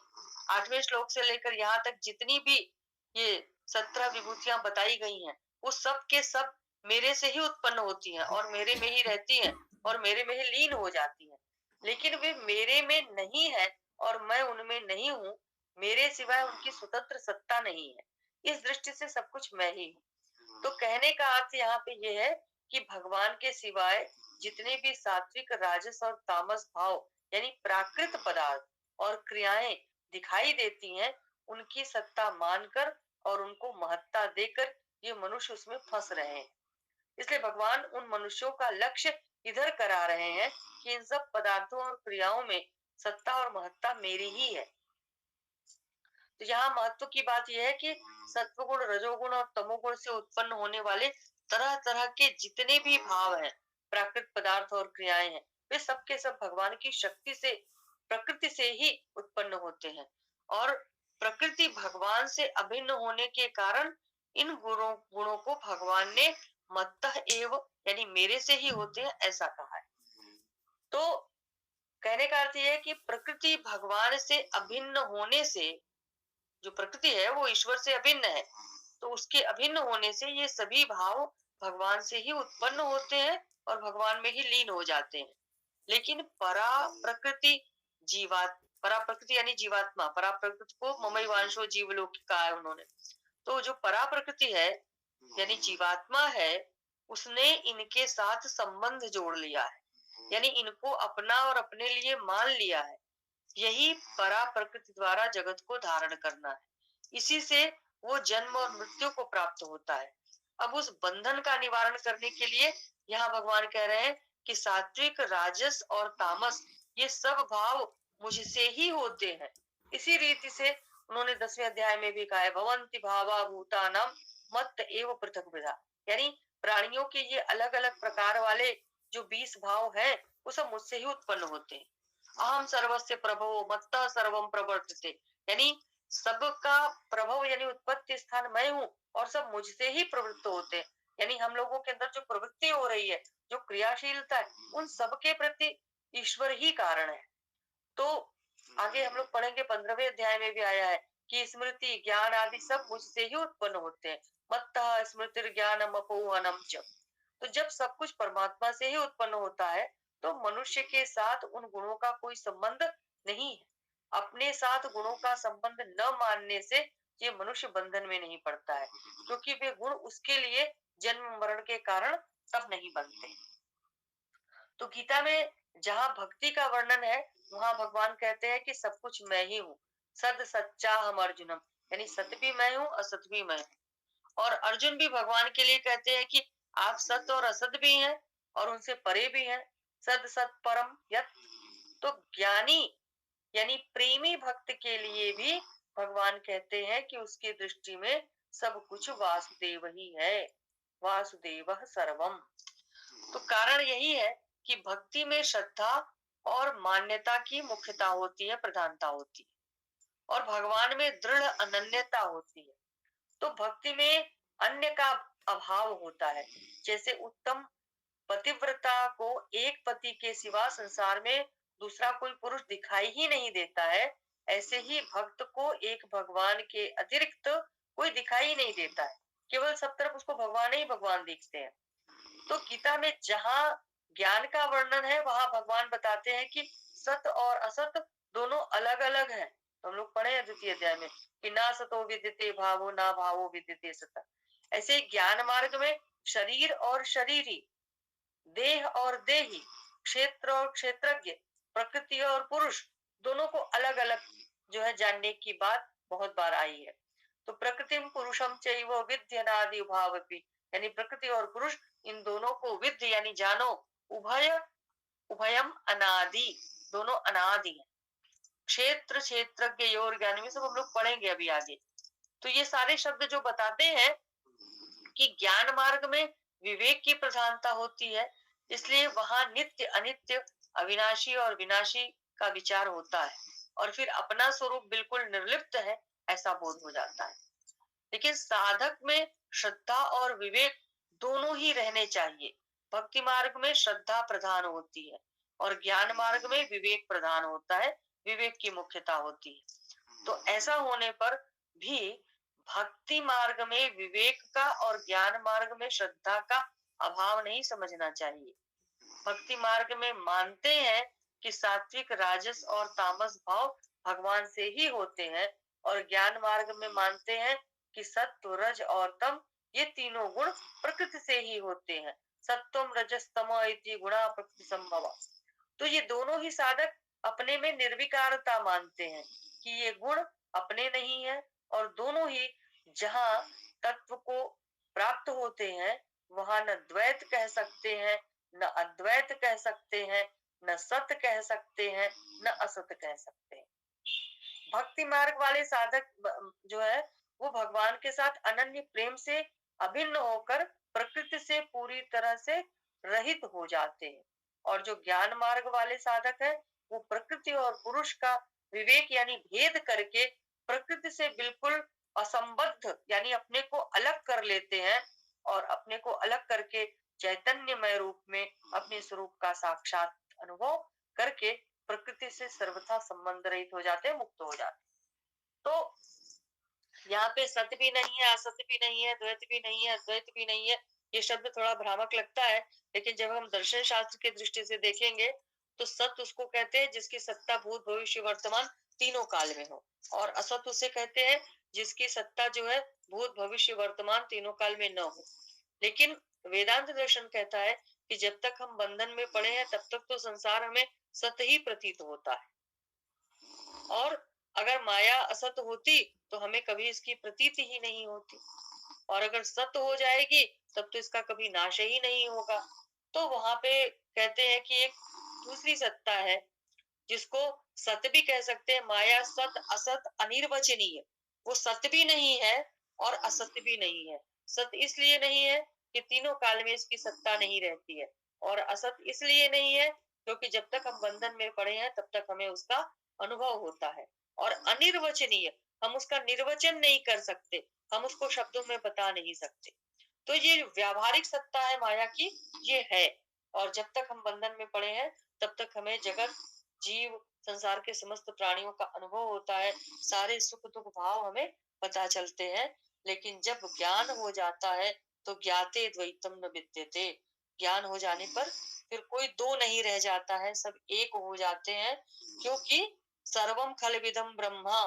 8वें श्लोक से लेकर यहाँ तक जितनी भी ये 17 विभूतियां बताई गई हैं, वो सब के सब मेरे से ही उत्पन्न होती हैं और मेरे में ही रहती हैं और मेरे में ही लीन हो जाती हैं। लेकिन वे मेरे में नहीं है और मैं उनमें नहीं हूँ, मेरे सिवाय उनकी स्वतंत्र सत्ता नहीं है। इस दृष्टि से सब कुछ मैं ही हूँ। तो कहने का अर्थ यहाँ पे ये है कि भगवान के सिवाय जितने भी सात्विक, राजस और तामस भाव यानी प्राकृत पदार्थ और क्रियाएं दिखाई देती हैं, उनकी सत्ता मानकर और उनको महत्ता देकर ये मनुष्य उसमें फंस रहे हैं। इसलिए भगवान उन मनुष्यों का लक्ष्य इधर करा रहे हैं कि इन सब पदार्थों और क्रियाओं में सत्ता और महत्ता मेरी ही है। तो यहाँ महत्व की बात यह है कि सत्वगुण, रजोगुण और तमोगुण से उत्पन्न होने वाले तरह तरह के जितने भी भाव हैं, प्राकृत पदार्थ और क्रियाएं हैं, वे सब के सब भगवान की शक्ति से, प्रकृति से ही उत्पन्न होते हैं। और प्रकृति भगवान से अभिन्न होने के कारण इन गुणों को भगवान ने मत्तः एव यानी मेरे से ही होते हैं ऐसा कहा है। तो कहने का अर्थ यह है कि प्रकृति भगवान से अभिन्न होने से, जो प्रकृति है वो ईश्वर से अभिन्न है, तो उसके अभिन्न होने से ये सभी भाव भगवान से ही उत्पन्न होते हैं और भगवान में ही लीन हो जाते हैं। लेकिन परा प्रकृति यानी जीवात्मा, परा प्रकृति को ममैवांशो जीवलोक कहा है उन्होंने। तो जो परा प्रकृति है यानी जीवात्मा है, उसने इनके साथ संबंध जोड़ लिया है, यानी इनको अपना और अपने लिए मान लिया है। यही परा प्रकृति द्वारा जगत को धारण करना है। इसी से वो जन्म और मृत्यु को प्राप्त होता है। अब उस बंधन का निवारण करने के लिए यहाँ भगवान कह रहे हैं कि सात्विक, राजस और तामस ये सब भाव मुझसे ही होते हैं। इसी रीति से उन्होंने 10वें अध्याय में भी कहा है, भवन्ति भावा भूतानां मत्त एव पृथक विधा, यानी प्राणियों के ये अलग अलग प्रकार वाले जो 20 भाव हैं, वो सब मुझसे ही उत्पन्न होते हैं। अहम सर्वस्य प्रभवो मत्तः सर्वम प्रवर्तते, यानी सबका प्रभव यानी उत्पत्ति स्थान मैं हूँ और सब मुझसे ही प्रवृत्त होते हैं। यानी हम लोगों के अंदर जो प्रवृत्ति हो रही है, जो क्रियाशीलता है, उन सबके प्रति ईश्वर ही कारण है। तो आगे हम लोग पढ़ेंगे 15वें अध्याय में भी आया है कि स्मृति, ज्ञान आदि सब मुझसे ही उत्पन्न होते हैं। मत्तः स्मृति ज्ञानम अपोहनम च। तो जब सब कुछ परमात्मा से ही उत्पन्न होता है, तो मनुष्य के साथ उन गुणों का कोई संबंध नहीं है। अपने साथ गुणों का संबंध न मानने से ये मनुष्य बंधन में नहीं पड़ता है, क्योंकि वे गुण उसके लिए जन्म मरण के कारण तब नहीं बनते। तो गीता में जहाँ भक्ति का वर्णन है, वहां भगवान कहते हैं कि सब कुछ मैं ही हूँ। सद सच्चा हम अर्जुनम, यानी सत्य भी मैं हूँ, असत भी मैं हूँ। और अर्जुन भी भगवान के लिए कहते हैं कि आप सत्य और असत भी हैं और उनसे परे भी हैं। सद सत परम यत। तो ज्ञानी यानी प्रेमी भक्त के लिए भी भगवान कहते हैं कि उसकी दृष्टि में सब कुछ वासुदेव ही है, वासुदेव सर्वम। तो कारण यही है कि भक्ति में श्रद्धा और मान्यता की मुख्यता होती है, प्रधानता होती है, और भगवान में दृढ़ अनन्यता होती है। तो भक्ति में अन्य का अभाव होता है। जैसे उत्तम पतिव्रता को एक पति के सिवा संसार में दूसरा कोई पुरुष दिखाई ही नहीं देता है, ऐसे ही भक्त को एक भगवान के अतिरिक्त कोई दिखाई ही नहीं देता है। केवल सब तरफ उसको भगवान ही भगवान दिखते हैं। तो गीता में जहाँ ज्ञान का वर्णन है, वहां भगवान बताते हैं कि सत और असत दोनों अलग अलग हैं। तो हम लोग पढ़े हैं 2 अध्याय में कि ना सतो विद्यते भावो ना भावो विद्यते सत। ऐसे ज्ञान मार्ग में शरीर और शरीरी, देह और देही, क्षेत्र और क्षेत्रज्ञ, प्रकृति और पुरुष, दोनों को अलग अलग जो है जानने की बात बहुत बार आई है। तो प्रकृतिम पुरुषम चैव विद्यनादि उभावपि, यानी प्रकृति और पुरुष इन दोनों को विद्य यानी जानो, उभयम अनादि, दोनों अनादि है। क्षेत्र क्षेत्रज्ञ योर ज्ञान में सब हम लोग पढ़ेंगे अभी आगे। तो ये सारे शब्द जो बताते हैं कि ज्ञान मार्ग में विवेक की प्रधानता होती है, इसलिए वहां नित्य, अनित्य, अविनाशी और विनाशी का विचार होता है, और फिर अपना स्वरूप बिल्कुल निर्लिप्त है ऐसा बोध हो जाता है। लेकिन साधक में श्रद्धा और विवेक दोनों ही रहने चाहिए। भक्ति मार्ग में श्रद्धा प्रधान होती है और ज्ञान मार्ग में विवेक प्रधान होता है, विवेक की मुख्यता होती है। तो ऐसा होने पर भी भक्ति मार्ग में विवेक का और ज्ञान मार्ग में श्रद्धा का अभाव नहीं समझना चाहिए। भक्ति मार्ग में मानते हैं कि सात्विक, राजस और तामस भाव भगवान से ही होते हैं और ज्ञान मार्ग में मानते हैं कि सत्व, रज और तम ये तीनों गुण प्रकृति से ही होते हैं। सत्वम रजस तमो इति गुणा प्रकृति संभवा। तो ये दोनों ही साधक अपने में निर्विकारता मानते हैं कि ये गुण अपने नहीं है और दोनों ही जहाँ तत्व को प्राप्त होते हैं वहां न द्वैत कह सकते हैं, न अद्वैत कह सकते हैं, न सत कह सकते हैं, न असत कह सकते हैं। भक्ति मार्ग वाले साधक जो है वो भगवान के साथ अनन्य प्रेम से अभिन्न होकर प्रकृति से पूरी तरह से रहित हो जाते हैं और जो ज्ञान मार्ग वाले साधक है वो प्रकृति और पुरुष का विवेक यानी भेद करके प्रकृति से बिल्कुल असंबद्ध यानी अपने को अलग कर लेते हैं और अपने को अलग करके चैतन्यमय रूप में अपने स्वरूप का साक्षात अनुभव करके प्रकृति से सर्वथा संबंध रहित हो जाते हैं, मुक्त हो जाते हैं। तो यहाँ पे सत्य भी नहीं है, असत भी नहीं है, द्वैत भी नहीं है, अद्वैत भी नहीं है। ये शब्द थोड़ा भ्रामक लगता है, लेकिन जब हम दर्शन शास्त्र की दृष्टि से देखेंगे तो सत्य उसको कहते हैं जिसकी सत्ता भूत भविष्य वर्तमान तीनों काल में हो, और असत उसे कहते हैं जिसकी सत्ता जो है भूत भविष्य वर्तमान तीनों काल में न हो। लेकिन वेदांत दर्शन कहता है कि जब तक हम बंधन में पड़े हैं तब तक तो संसार हमें सत्य ही प्रतीत होता है और अगर माया असत होती तो हमें कभी इसकी प्रतीति ही नहीं होती और अगर सत्य हो जाएगी तब तो इसका कभी नाश ही नहीं होगा। तो वहां पे कहते हैं कि एक दूसरी सत्ता है जिसको सत्य भी कह सकते हैं। माया सत असत अनिर्वचनीय, वो सत्य भी नहीं है और असत्य भी नहीं है। सत्य इसलिए नहीं है कि तीनों काल में इसकी सत्ता नहीं रहती है और असत इसलिए नहीं है क्योंकि जब तक हम बंधन में पड़े हैं तब तक हमें उसका अनुभव होता है। और अनिर्वचनीय, हम उसका निर्वचन नहीं कर सकते, हम उसको शब्दों में बता नहीं सकते। तो ये व्यावहारिक सत्ता है माया की, ये है। और जब तक हम बंधन में पड़े हैं तब तक हमें जगत, जीव, संसार के समस्त प्राणियों का अनुभव होता है, सारे सुख दुख भाव हमें पता चलते हैं। लेकिन जब ज्ञान हो जाता है तो ज्ञाते द्वैतम न विद्यते, ज्ञान हो जाने पर फिर कोई दो नहीं रह जाता है, सब एक हो जाते हैं। क्योंकि सर्वम खलविदम ब्रह्मा,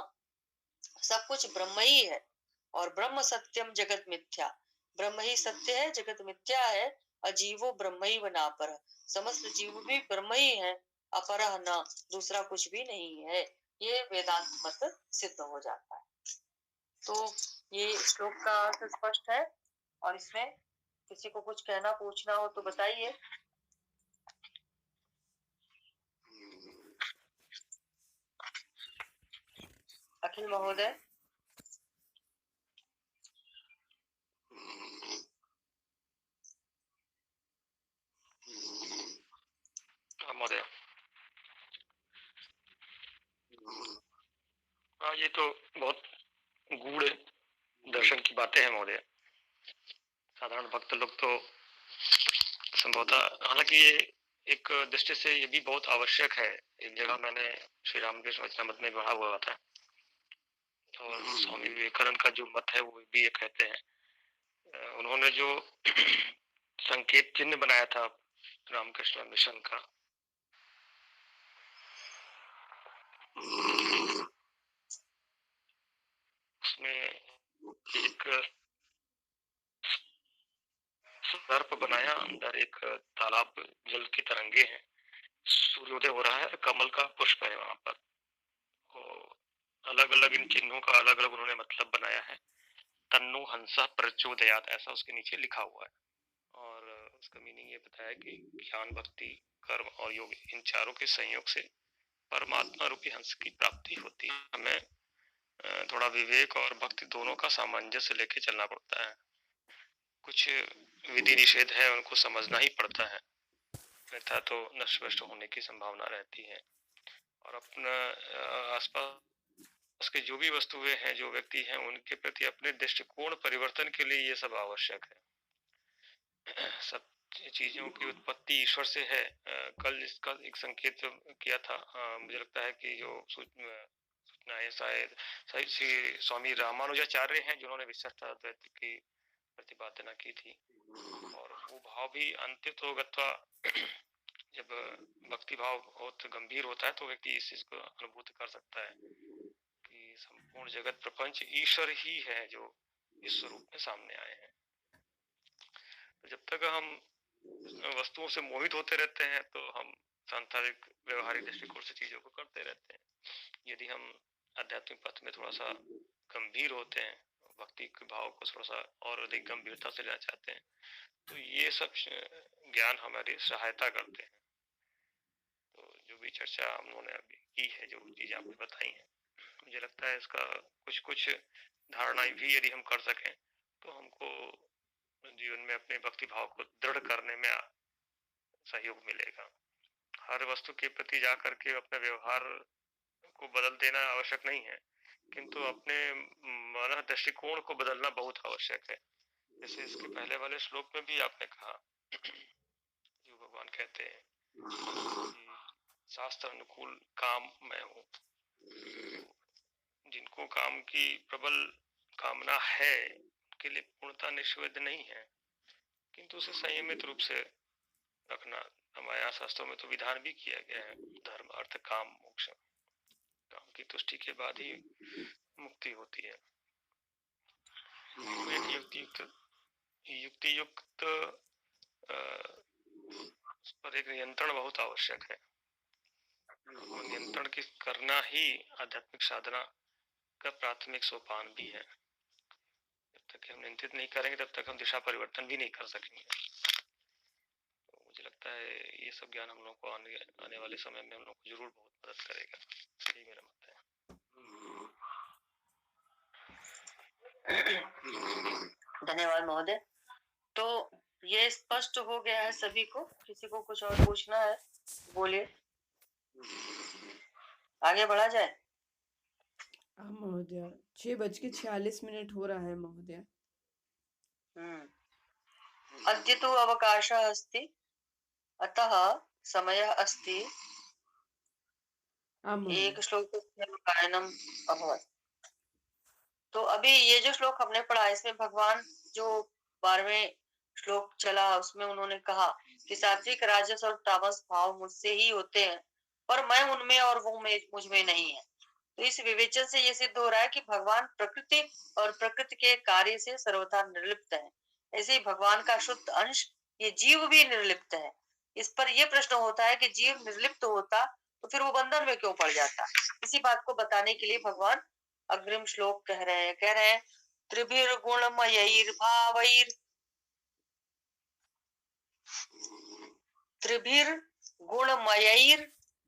सब कुछ ब्रह्म ही है और ब्रह्म सत्यम जगत मिथ्या, ब्रह्म ही सत्य है, जगत मिथ्या है। अजीवो ब्रह्म ही बना पर, समस्त जीव भी ब्रह्म ही है, अपरह न, दूसरा कुछ भी नहीं है। ये वेदांत मत सिद्ध हो जाता है। तो ये श्लोक का अर्थ स्पष्ट है और इसमें किसी को कुछ कहना पूछना हो तो बताइए। अखिल महोदय। महोदय, हाँ, ये तो बहुत गूढ़ दर्शन की बातें हैं महोदय। साधारण भक्त लोग तो संभवतः, हालांकि ये एक दृष्टि से ये भी बहुत आवश्यक है। एक जगह मैंने श्री रामकृष्ण वचनामृत में पढ़ा हुआ था और स्वामी विवेकानंद का जो मत है वो भी ये कहते हैं, उन्होंने जो संकेत चिन्ह बनाया था रामकृष्ण मिशन का, उसमें एक सर्प बनाया, अंदर एक तालाब, जल की तरंगे हैं, सूर्योदय हो रहा है, कमल का पुष्प है वहां पर। अलग अलग इन चिन्हों का अलग अलग उन्होंने मतलब बनाया है। तन्नु हंसा प्रचोदयात, ऐसा उसके नीचे लिखा हुआ है। और उसका मीनिंग ये बताया कि ज्ञान, भक्ति, कर्म और योग, इन चारों के संयोग से परमात्मा रूपी हंस की प्राप्ति होती है। हमें थोड़ा विवेक और भक्ति दोनों का सामंजस्य लेके चलना पड़ता है। कुछ विधि निषेध है, उनको समझना ही पड़ता है, अन्यथा तो नष्ट होने की संभावना रहती है। और अपना आसपास उसके जो भी वस्तुएं हैं, जो व्यक्ति हैं, उनके प्रति अपने दृष्टिकोण परिवर्तन के लिए ये सब आवश्यक है। सब चीजों की उत्पत्ति ईश्वर से है। कल इसका एक संकेत किया था। मुझे लगता है कि जो सूचना है शायद श्री स्वामी रामानुजाचार्य हैं, जिन्होंने विशिष्टाद्वैत की प्रतिपादना की थी। और वो भाव भी अंतितो गत्वा, जब भक्ति भाव बहुत गंभीर होता है तो व्यक्ति इस चीज को अनुभूत कर सकता है कि संपूर्ण जगत प्रपंच ईश्वर ही है जो इस स्वरूप में सामने आए हैं। तो जब तक हम वस्तुओं से मोहित होते रहते हैं तो हम सांसारिक व्यवहारिक दृष्टिकोण से चीजों को करते रहते हैं। यदि हम आध्यात्मिक पथ में थोड़ा सा गंभीर होते हैं, भक्ति के भाव को थोड़ा सा और अधिक गंभीरता से लेना चाहते हैं, तो ये सब ज्ञान हमारी सहायता करते हैं। तो जो भी चर्चा हम लोगों ने अभी की है, जो चीजें आपने बताई हैं, मुझे लगता है इसका कुछ धारणाएं भी यदि हम कर सकें तो हमको जीवन में अपने भक्ति भाव को दृढ़ करने में सहयोग मिलेगा। हर वस्तु के प्रति जाकर के अपने व्यवहार को बदल देना आवश्यक नहीं है, किंतु अपने मन दृष्टिकोण को बदलना बहुत आवश्यक है। जैसे इसके पहले वाले श्लोक में भी आपने कहा, जो भगवान कहते हैं कि शास्त्र अनुकूल काम मैं हूँ। जिनको काम की प्रबल कामना है उनके लिए पूर्णता निषेध नहीं है, किंतु उसे संयमित रूप से रखना हमारे शास्त्रों में तो विधान भी किया गया है। धर्म अर्थ काम मोक्ष, काम की तुष्टि के बाद ही मुक्ति होती है। तो एक युक्ति युक्त उस पर एक नियंत्रण बहुत आवश्यक है। नियंत्रण की करना ही आध्यात्मिक साधना का प्राथमिक सोपान भी है। जब तक हम नियंत्रित नहीं करेंगे तब तक हम दिशा परिवर्तन भी नहीं कर सकेंगे। तो मुझे लगता है ये सब ज्ञान हम लोग को आने वाले समय में हम लोग को जरूर बहुत मदद करेगा। यही मेरा मत है। धन्यवाद महोदय। तो ये स्पष्ट हो गया है सभी को? किसी को कुछ और पूछना है बोलिए, आगे बढ़ा जाए। हाँ महोदय, 6:46 हो रहा है महोदय। अद्य तु अवकाशः अस्ति, अतः समयः अस्ति एक श्लोक गायनम अभवत्। तो अभी ये जो श्लोक हमने पढ़ा, इसमें भगवान जो 12वें श्लोक चला उसमें उन्होंने कहा कि सात्विक, राजस और तामस भाव मुझसे ही होते हैं, पर मैं उनमें और वो मुझ में नहीं है। तो इस विवेचन से ये सिद्ध हो रहा है कि भगवान प्रकृति और प्रकृति के कार्य से सर्वथा निर्लिप्त है। ऐसे ही भगवान का शुद्ध अंश ये जीव भी निर्लिप्त है। इस पर यह प्रश्न होता है कि जीव निर्लिप्त होता तो फिर वो बंधन में क्यों पड़ जाता। इसी बात को बताने के लिए भगवान अग्रिम श्लोक कह रहे हैं त्रिभिर गुणमयैर भावैर, त्रिभिर गुणमयैर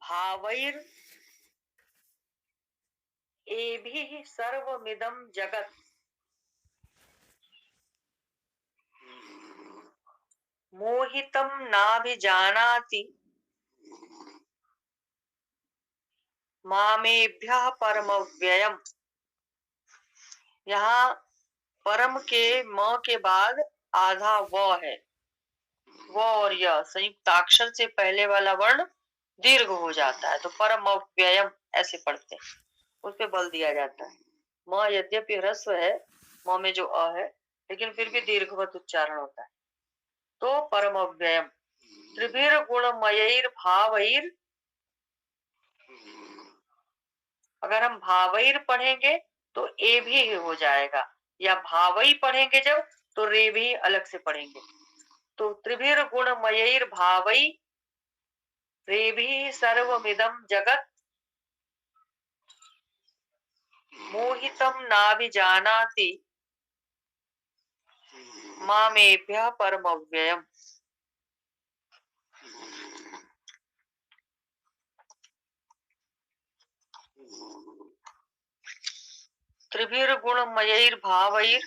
भावैर एभिः सर्वमिदं जगत् मोहितं नाभिजानाति मामेभ्यः परमव्ययम्। यहाँ परम के म के बाद आधा व है। व और य संयुक्ताक्षर से पहले वाला वर्ण दीर्घ हो जाता है, तो परमव्ययम् ऐसे पढ़ते हैं, उस पे बल दिया जाता है। म यद्यपि ह्रस्व है, म में जो अ है, लेकिन फिर भी दीर्घवत उच्चारण होता है। तो परमव्ययम्। त्रिभिर गुणमयैर भावैर, अगर हम भावैर पढ़ेंगे तो ए भी हो जाएगा, या भावई पढ़ेंगे जब तो रे भी अलग से पढ़ेंगे। तो त्रिभिर गुणमयैर भावई रे भी सर्वमिदं जगत् मोहितं नाभिजानाति मामेभ्यः परमव्ययम्। त्रिभिर गुणमयैर भावैर,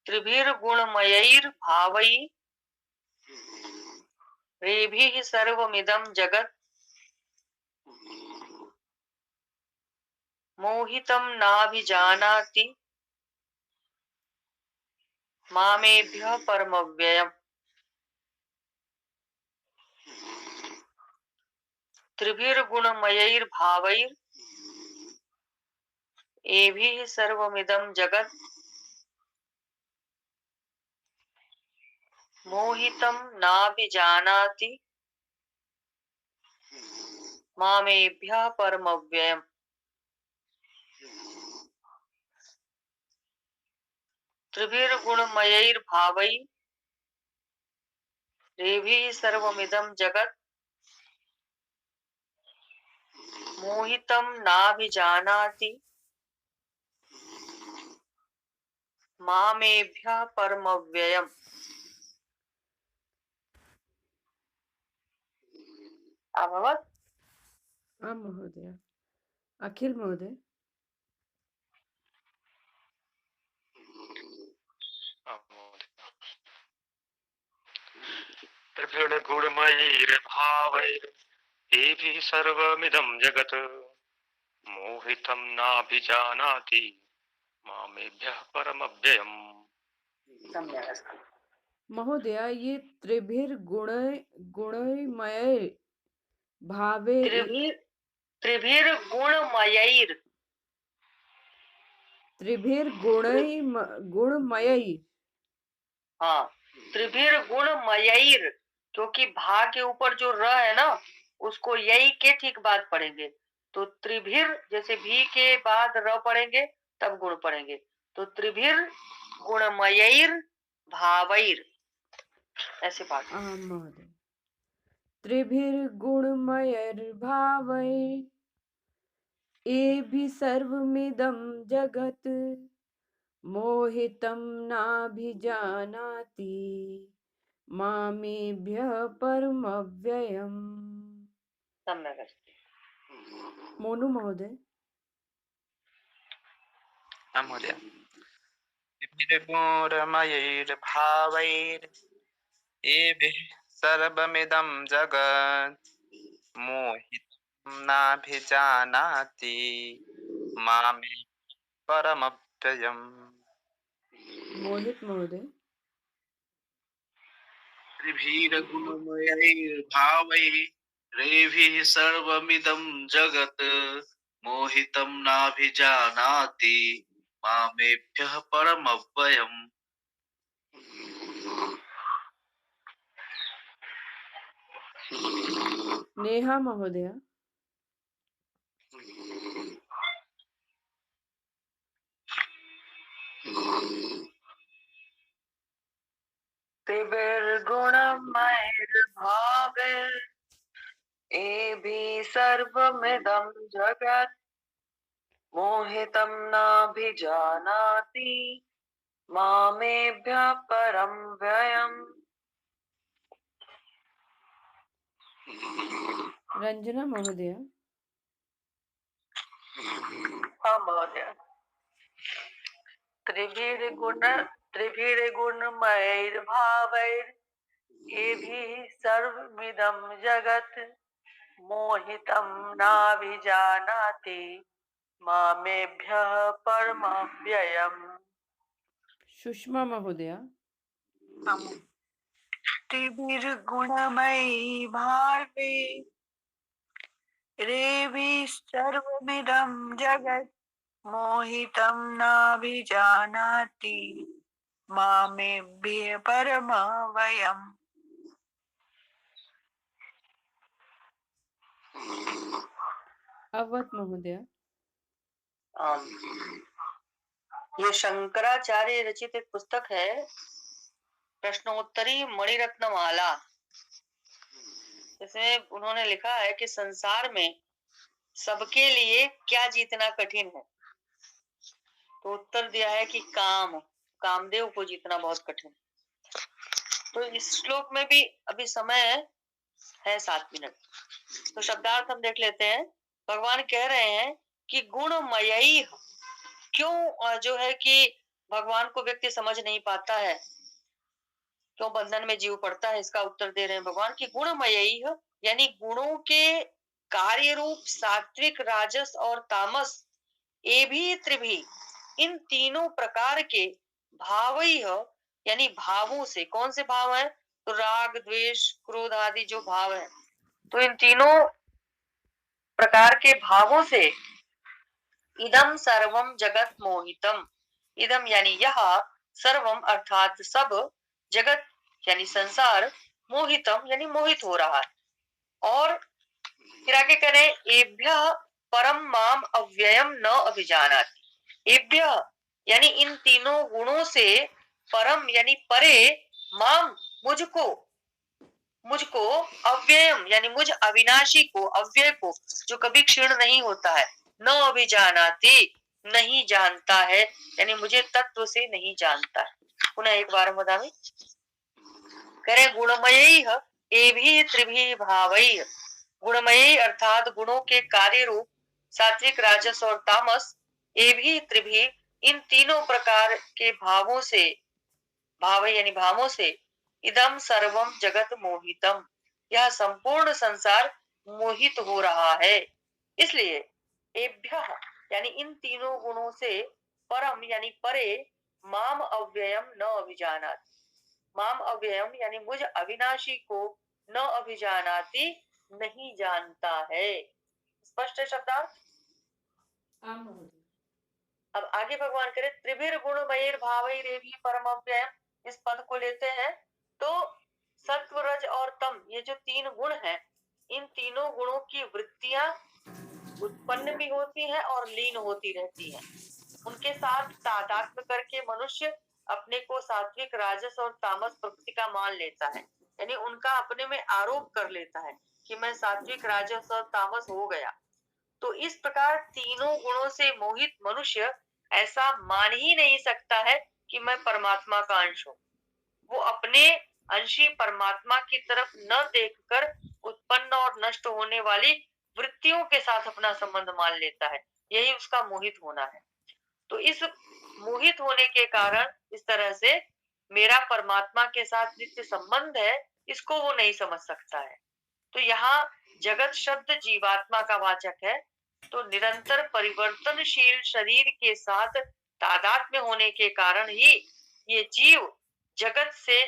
त्रिभिर गुणमयैर भावै रेभिः सर्वमिदं जगत् मोहितं नाभिजानाति मामेभ्यः परमव्ययम्। त्रिभिर्गुणमयैर्भावैर् एभिः सर्वमिदं जगत् मोहितं नाभिजानाति मामेभ्यः परमव्ययम्। त्रिभिर्गुणमयैर्भावैर् एभिः सर्वमिदं जगत् मोहितं नाभिजानाति मामेभ्यः परमव्ययम्। अभवत्? आं महोदय। अखिल महोदय। त्रिभिर्गुणमयैर्भावैर् एभिः सर्वमिदं जगत् मोहितं नाभिजानाति मामेभ्यः परमव्ययम्। महोदय, ये त्रिभिर्गुणमय भावे त्रिभिर्गुणमयैर् गुणमय। हाँ, त्रिभिर्गुणमयैर्, क्योंकि भा के ऊपर जो र है ना, उसको यही के ठीक बाद पढ़ेंगे। तो त्रिभिर जैसे भी के बाद र पढ़ेंगे तब गुण पढ़ेंगे। तो त्रिभिर गुणमयैर भावैर, ऐसे पाठ। आं महोदय। त्रिभिर्गुणमयैर्भावैर् एभिः सर्वमिदं जगत् मोहितं नाभिजानाति मामेभ्यः परमव्ययम्। सम्यक् अस्ति। मोनू महोदय। महोदय। त्रिभिर्गुणमयैर्भावैर् एभिः सर्वमिदं जगत् मोहितं नाभिजानाति मामे परमव्ययम्। मोहित महोदय। त्रिभिर्गुणमयैर्भावैरेभिः सर्वमिदं जगत् मोहितं नाभिजानाति मामेभ्यः परमव्ययम्। नेहा महोदय। त्रिभिर्गुणमयैर्भावैर् एभिः सर्वमिदं जगत् मोहितं नाभिजानाति मामेभ्यः परं व्ययम्। रंजना महोदय। हाँ महोदय। त्रिभिर्गुणमयैर्भावैर् एभिः सर्वमिदं जगत् मोहितं नाभिजानाति मामेभ्यः परमव्ययम्। सुषमा महोदय। त्रिभिर्गुणमयी भावे रेभिः सर्वमिदं जगत् मोहितं नाभिजानाति मामेभ्यः परमव्ययम्। अवध महोदय। ये शंकराचार्य रचित एक पुस्तक है, प्रश्नोत्तरी मणिरत्नमाला। इसमें उन्होंने लिखा है कि संसार में सबके लिए क्या जीतना कठिन है। तो उत्तर दिया है कि कामदेव को जीतना बहुत कठिन। तो इस श्लोक में भी अभी समय है 7 मिनट, तो शब्दार्थ हम देख लेते हैं। भगवान कह रहे हैं कि गुणमयी क्यों जो है कि भगवान को व्यक्ति समझ नहीं पाता है, क्यों बंधन में जीव पड़ता है, इसका उत्तर दे रहे हैं भगवान की गुणमयी यानी गुणों के कार्य रूप सात्विक, राजस और तामस ए भी त्रिभी, इन तीनों प्रकार के भावैः यानी भावों से, कौन से भाव है? तो राग द्वेष क्रोध आदि जो भाव है, तो इन तीनों प्रकार के भावों से इदम सर्वम जगत मोहितम, इदम यानी यह, सर्वम अर्थात सब, जगत यानी संसार, मोहितम यानी मोहित हो रहा है। और फिर आगे करें, एभ्य परम माम अव्ययम न अभिजानाति, एभ्य यानी इन तीनों गुणों से, परम यानी परे, माम मुझको, मुझको, अव्ययम यानी मुझ अविनाशी को, अव्यय को जो कभी क्षीण नहीं होता है, न अभिजानाति नहीं जानता है, यानी मुझे तत्व से नहीं जानता है। पुनः एक बार बतावे, करें गुणमयैः एभिः त्रिभिः भावैः, गुणमयी अर्थात गुणों के कार्य रूप सात्विक राजस और तामस, एभिः त्रिभिः इन तीनों प्रकार के भावों से, भाव यानी भावों से, इदम सर्वम जगत मोहितम, यह संपूर्ण संसार मोहित हो रहा है। इसलिए एभ्य यानी इन तीनों गुणों से, परम यानी परे, माम अव्ययम न अभिजानाति, माम अव्ययम यानी मुझ अविनाशी को, न अभिजानाति नहीं जानता है। स्पष्ट है शब्दार्थ? अब आगे भगवान करे, त्रिभिर गुणमयैर भावैरेभि परम अव्ययम, इस पद को लेते हैं तो सत्व रज और तम, ये जो तीन गुण हैं, इन तीनों गुणों की वृत्तियां उत्पन्न भी होती हैं और लीन होती रहती हैं। उनके साथ तादात्म्य करके मनुष्य अपने को सात्विक राजस और तामस प्रकृति का मान लेता है, यानी उनका अपने में आरोप कर लेता है कि मैं सात्विक राजस और तामस हो गया। तो इस प्रकार तीनों गुणों से मोहित मनुष्य ऐसा मान ही नहीं सकता है कि मैं परमात्मा का अंश हूँ। वो अपने अंशी परमात्मा की तरफ न देखकर उत्पन्न और नष्ट होने वाली वृत्तियों के साथ अपना संबंध मान लेता है, यही उसका मोहित होना है। तो इस मोहित होने के कारण इस तरह से मेरा परमात्मा के साथ नित्य संबंध है, इसको वो नहीं समझ सकता है। तो यहाँ जगत शब्द जीवात्मा का वाचक है, तो निरंतर परिवर्तनशील शरीर के साथ तादात्म्य होने के कारण ही ये जीव जगत से,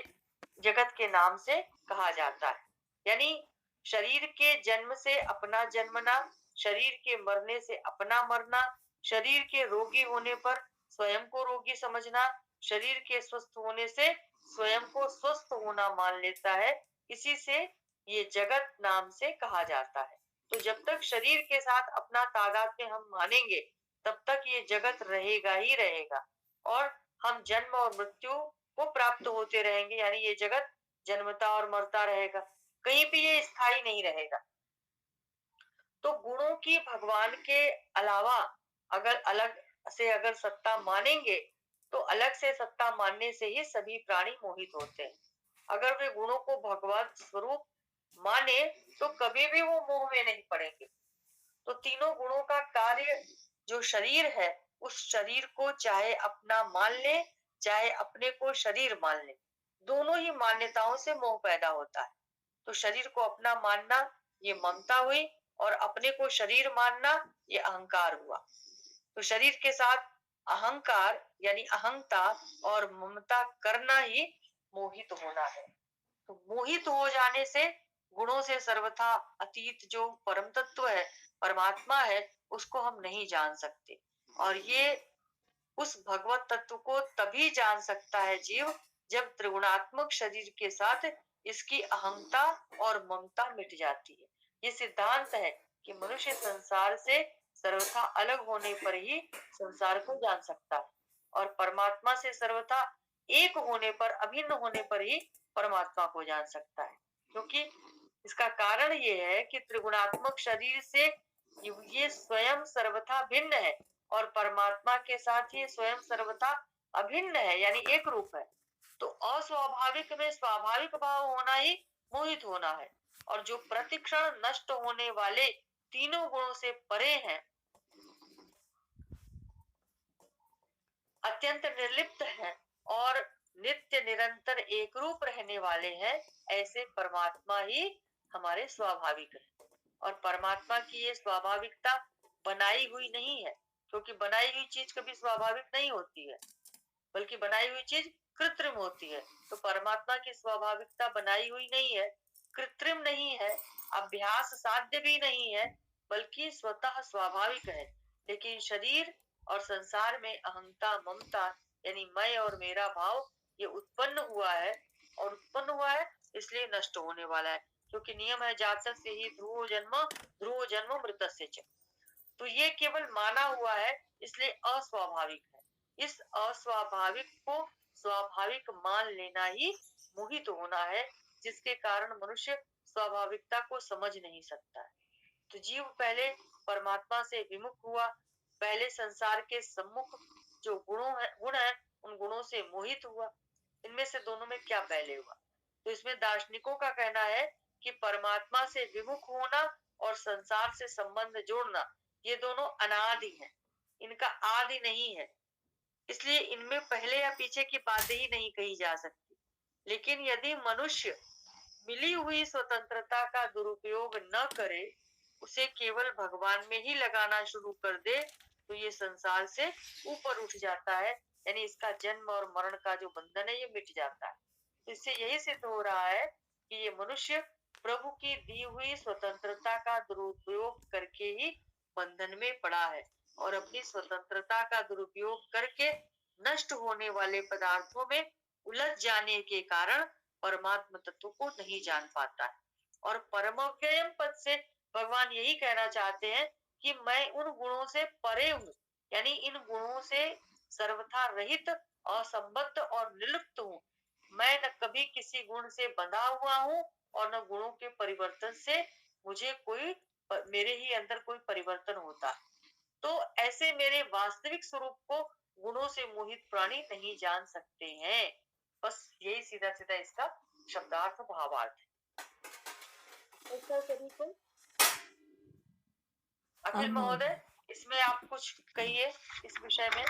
जगत के नाम से कहा जाता है। यानी शरीर के जन्म से अपना जन्मना, शरीर के मरने से अपना मरना, शरीर के रोगी होने पर स्वयं को रोगी समझना, शरीर के स्वस्थ होने से स्वयं को स्वस्थ होना मान लेता है, इसी से ये जगत नाम से कहा जाता है। तो जब तक शरीर के साथ अपना तादात्म्य हम मानेंगे, तब तक ये जगत रहेगा ही रहेगा और हम जन्म और मृत्यु को प्राप्त होते रहेंगे, यानी ये जगत जन्मता और मरता रहेगा, कहीं भी ये स्थायी नहीं रहेगा। तो गुणों की भगवान के अलावा अगर अलग से अगर सत्ता मानेंगे, तो अलग से सत्ता मानने से ही सभी प्राणी मोहित होते हैं। अगर वे गुणों को भगवत स्वरूप माने तो कभी भी वो मोह में नहीं पड़ेंगे। तो तीनों गुणों का कार्य जो शरीर है, उस शरीर को चाहे अपना मान ले, चाहे अपने को शरीर मान ले, दोनों ही मान्यताओं से मोह पैदा होता है। तो शरीर को अपना मानना ये ममता हुई, और अपने को शरीर मानना ये अहंकार हुआ। तो शरीर के साथ अहंकार यानी अहंता और ममता करना ही मोहित होना है। तो मोहित हो जाने से गुणों से सर्वथा अतीत जो परम तत्व है, परमात्मा है, उसको हम नहीं जान सकते। और ये उस भगवत तत्व को तभी जान सकता है जीव, जब त्रिगुणात्मक शरीर के साथ इसकी अहंता और ममता मिट जाती है। ये सिद्धांत है कि मनुष्य संसार से सर्वथा अलग होने पर ही संसार को जान सकता है, और परमात्मा से सर्वथा एक होने पर, अभिन्न होने पर ही परमात्मा को जान सकता है। क्योंकि इसका कारण ये है कि त्रिगुणात्मक शरीर से ये स्वयं सर्वथा भिन्न है, और परमात्मा के साथ ये स्वयं सर्वथा अभिन्न है, यानी एक रूप है। तो अस्वाभाविक में स्वाभाविक भाव होना ही मोहित होना है, और जो प्रतिक्षण नष्ट होने वाले तीनों गुणों से परे हैं, अत्यंत निर्लिप्त हैं और नित्य निरंतर एक रूप रहने वाले हैं, ऐसे परमात्मा ही हमारे स्वाभाविक है। और परमात्मा की ये स्वाभाविकता बनाई हुई नहीं है, क्योंकि बनाई हुई चीज कभी स्वाभाविक नहीं होती है, बल्कि बनाई हुई चीज कृत्रिम होती है। तो परमात्मा की स्वाभाविकता बनाई हुई नहीं है, कृत्रिम नहीं है, अभ्यास साध्य भी नहीं है, बल्कि स्वतः स्वाभाविक है। लेकिन शरीर और संसार में अहंता ममता यानी मैं और मेरा भाव ये उत्पन्न हुआ है, और उत्पन्न हुआ है इसलिए नष्ट होने वाला है, क्योंकि नियम है जातक से ही ध्रुव जन्म मृतस्य च। तो ये केवल माना हुआ है, इसलिए अस्वाभाविक है। इस अस्वाभाविक को स्वाभाविक मान लेना ही मोहित होना है, जिसके कारण मनुष्य स्वाभाविकता को समझ नहीं सकता है। तो जीव पहले परमात्मा से विमुख हुआ, पहले संसार के सम्मुख जो गुण है उन गुणों से मोहित हुआ। इनमें से दोनों में क्या पहले हुआ? तो इसमें दार्शनिकों का कहना है कि परमात्मा से विमुख होना और संसार से संबंध जोड़ना ये दोनों अनादि हैं, इनका आदि नहीं है, इसलिए इनमें पहले या पीछे की बातें ही नहीं कही जा सकती। लेकिन यदि मनुष्य मिली हुई स्वतंत्रता का दुरुपयोग न करे, उसे केवल भगवान में ही लगाना शुरू कर दे, तो ये संसार से ऊपर उठ जाता है, यानी इसका जन्म और मरण का जो बंधन है ये मिट जाता है। तो इससे यही सिद्ध हो रहा है कि ये मनुष्य प्रभु की दी हुई स्वतंत्रता का दुरुपयोग करके ही बंधन में पड़ा है, और अपनी स्वतंत्रता का दुरुपयोग करके नष्ट होने वाले पदार्थों में उलझ जाने के कारण परमात्म तत्व को नहीं जान पाता है। और परमव्ययम पद से भगवान यही कहना चाहते हैं कि मैं उन गुणों से परे हूँ, यानी इन गुणों से सर्वथा रहित, असंबद्ध और निर्लिप्त हूँ। मैं न कभी किसी गुण से बंधा हुआ हूँ और न गुणों के परिवर्तन से मेरे ही अंदर कोई परिवर्तन होता। तो ऐसे मेरे वास्तविक स्वरूप को गुणों से मोहित प्राणी नहीं जान सकते हैं। बस यही सीधा सीधा इसका शब्दार्थ भावार्थ है। ऐसा सभी को अखिल महोदय, इसमें आप कुछ कहिए इस विषय में,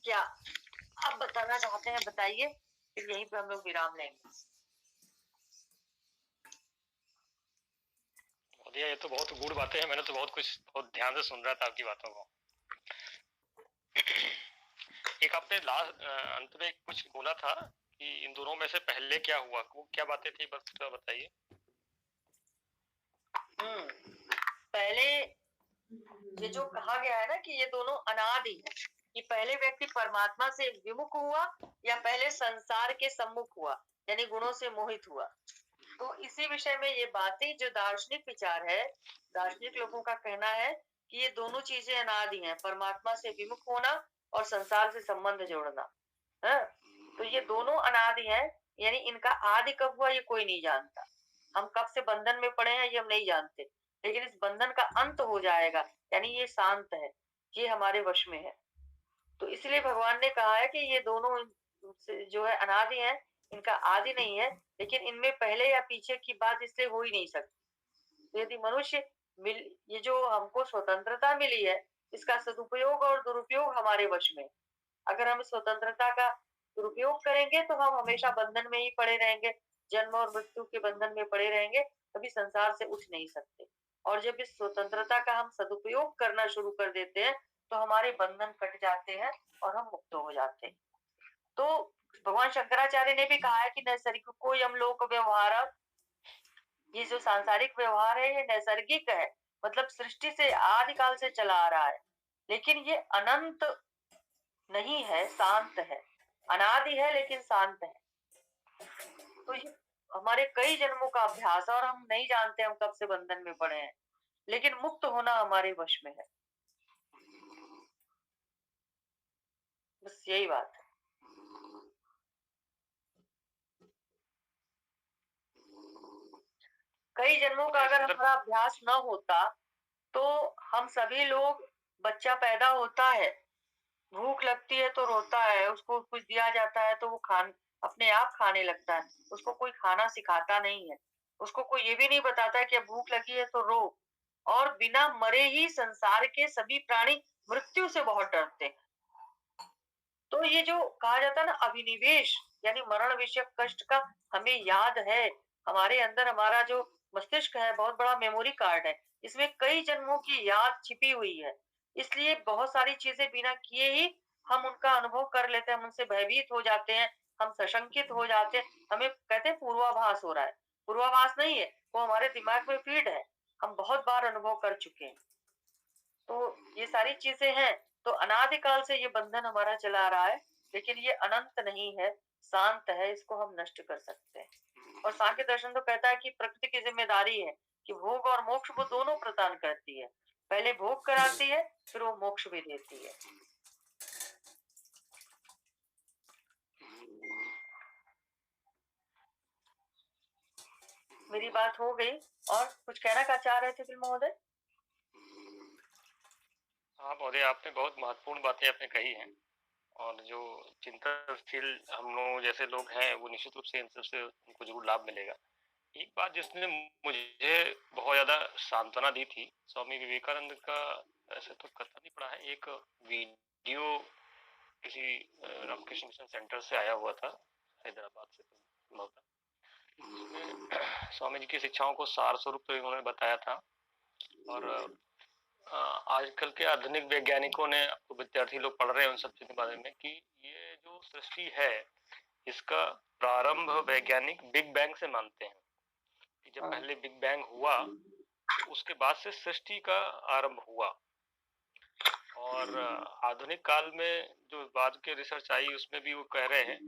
क्या आप बताना चाहते हैं बताइए, फिर यहीं पे हम लोग विराम लेंगे। ये तो बहुत गूढ़ बातें हैं, मैंने तो बहुत ध्यान से सुन रहा था आपकी बातों को। एक आपने अंत में कुछ बोला था कि इन दोनों में से पहले क्या हुआ, वो क्या बातें थी, बस बताइए। पहले ये जो कहा गया है ना कि ये दोनों अनादि है, कि पहले व्यक्ति परमात्मा से विमुख हुआ या पहले संसार के सम्मुख हुआ, यानी गुणों से मोहित हुआ। तो इसी विषय में ये बातें जो दार्शनिक विचार है, दार्शनिक लोगों का कहना है कि ये दोनों चीजें अनादि हैं, परमात्मा से विमुख होना और संसार से संबंध जोड़ना है। तो ये दोनों अनादि हैं, यानी इनका आदि कब हुआ ये कोई नहीं जानता। हम कब से बंधन में पड़े हैं ये हम नहीं जानते, लेकिन इस बंधन का अंत हो जाएगा, यानी ये शांत है, ये हमारे वश में है। तो इसलिए भगवान ने कहा है कि ये दोनों जो है अनादि है, इनका आदि नहीं है, लेकिन इनमें पहले या पीछे की बात इसलिए हो ही नहीं सकती। तो यदि मनुष्य ये जो हमको स्वतंत्रता मिली है, इसका सदुपयोग और दुरुपयोग हमारे वश में। अगर हम स्वतंत्रता का दुरुपयोग करेंगे तो हम हमेशा बंधन में ही पड़े रहेंगे, जन्म और मृत्यु के बंधन में पड़े रहेंगे, कभी संसार से उठ नहीं सकते। और जब इस स्वतंत्रता का हम सदुपयोग करना शुरू कर देते हैं तो हमारे बंधन कट जाते हैं और हम मुक्त हो जाते हैं। तो भगवान शंकराचार्य ने भी कहा है कि नैसर्गिको यम लोक व्यवहार, ये जो सांसारिक व्यवहार है ये नैसर्गिक है, मतलब सृष्टि से आदिकाल से चला आ रहा है, लेकिन ये अनंत नहीं है, शांत है। अनादि है लेकिन शांत है। तो ये हमारे कई जन्मों का अभ्यास है और हम नहीं जानते हम कब से बंधन में पड़े हैं, लेकिन मुक्त होना हमारे वश में है। बस यही बात है। कई जन्मों का अगर हमारा अभ्यास न होता तो हम सभी लोग, बच्चा पैदा होता है, भूख लगती है तो रोता है, उसको कुछ दिया जाता है तो वो अपने आप खाने लगता है, उसको कोई खाना सिखाता नहीं है, उसको कोई ये भी नहीं बताता है कि अब भूख लगी है तो रो। और बिना मरे ही संसार के सभी प्राणी मृत्यु से बहुत डरते हैं। तो ये जो कहा जाता है ना अभिनिवेश, यानी मरण विषयक कष्ट का हमें याद है। हमारे अंदर हमारा जो मस्तिष्क है बहुत बड़ा मेमोरी कार्ड है, इसमें कई जन्मों की याद छिपी हुई है। इसलिए बहुत सारी चीजें बिना किए ही हम उनका अनुभव कर लेते हैं, हम उनसे भयभीत हो जाते हैं, हम सशंकित हो जाते हैं, हमें कहते हैं पूर्वाभास हो रहा है। पूर्वाभास नहीं है, वो हमारे दिमाग में फीड है, हम बहुत बार अनुभव कर चुके हैं। तो ये सारी चीजें हैं, तो अनादिकाल से ये बंधन हमारा चला आ रहा है, लेकिन ये अनंत नहीं है, शांत है, इसको हम नष्ट कर सकते हैं। और सांख्य दर्शन तो कहता है कि प्रकृति की जिम्मेदारी है कि भोग और मोक्ष वो दोनों प्रदान करती है, पहले भोग कराती है, फिर वो मोक्ष भी देती है। मेरी बात हो गई और कुछ कहना का चाह रहे थे फिर महोदय? हाँ महोदय, आपने बहुत महत्वपूर्ण बातें आपने कही हैं, और जो चिंतनशील हम लोग जैसे लोग हैं वो निश्चित रूप से इन सबसे उनको जरूर लाभ मिलेगा। एक बात जिसने मुझे बहुत ज्यादा सांत्वना दी थी, स्वामी विवेकानंद का, ऐसे तो कथा नहीं पड़ा है, एक वीडियो किसी रामकृष्ण मिशन सेंटर से आया हुआ था, हैदराबाद से संभवतः, जिसमें स्वामी जी की शिक्षाओं को सार स्वरूप तो उन्होंने बताया था। और आजकल के आधुनिक वैज्ञानिकों ने, विद्यार्थी लोग पढ़ रहे हैं उन सब चीजों के बारे में, कि ये जो सृष्टि है इसका प्रारंभ वैज्ञानिक बिग बैंग से मानते हैं, कि जब पहले बिग बैंग हुआ तो उसके बाद से सृष्टि का आरंभ हुआ। और आधुनिक काल में जो बाद के रिसर्च आई उसमें भी वो कह रहे हैं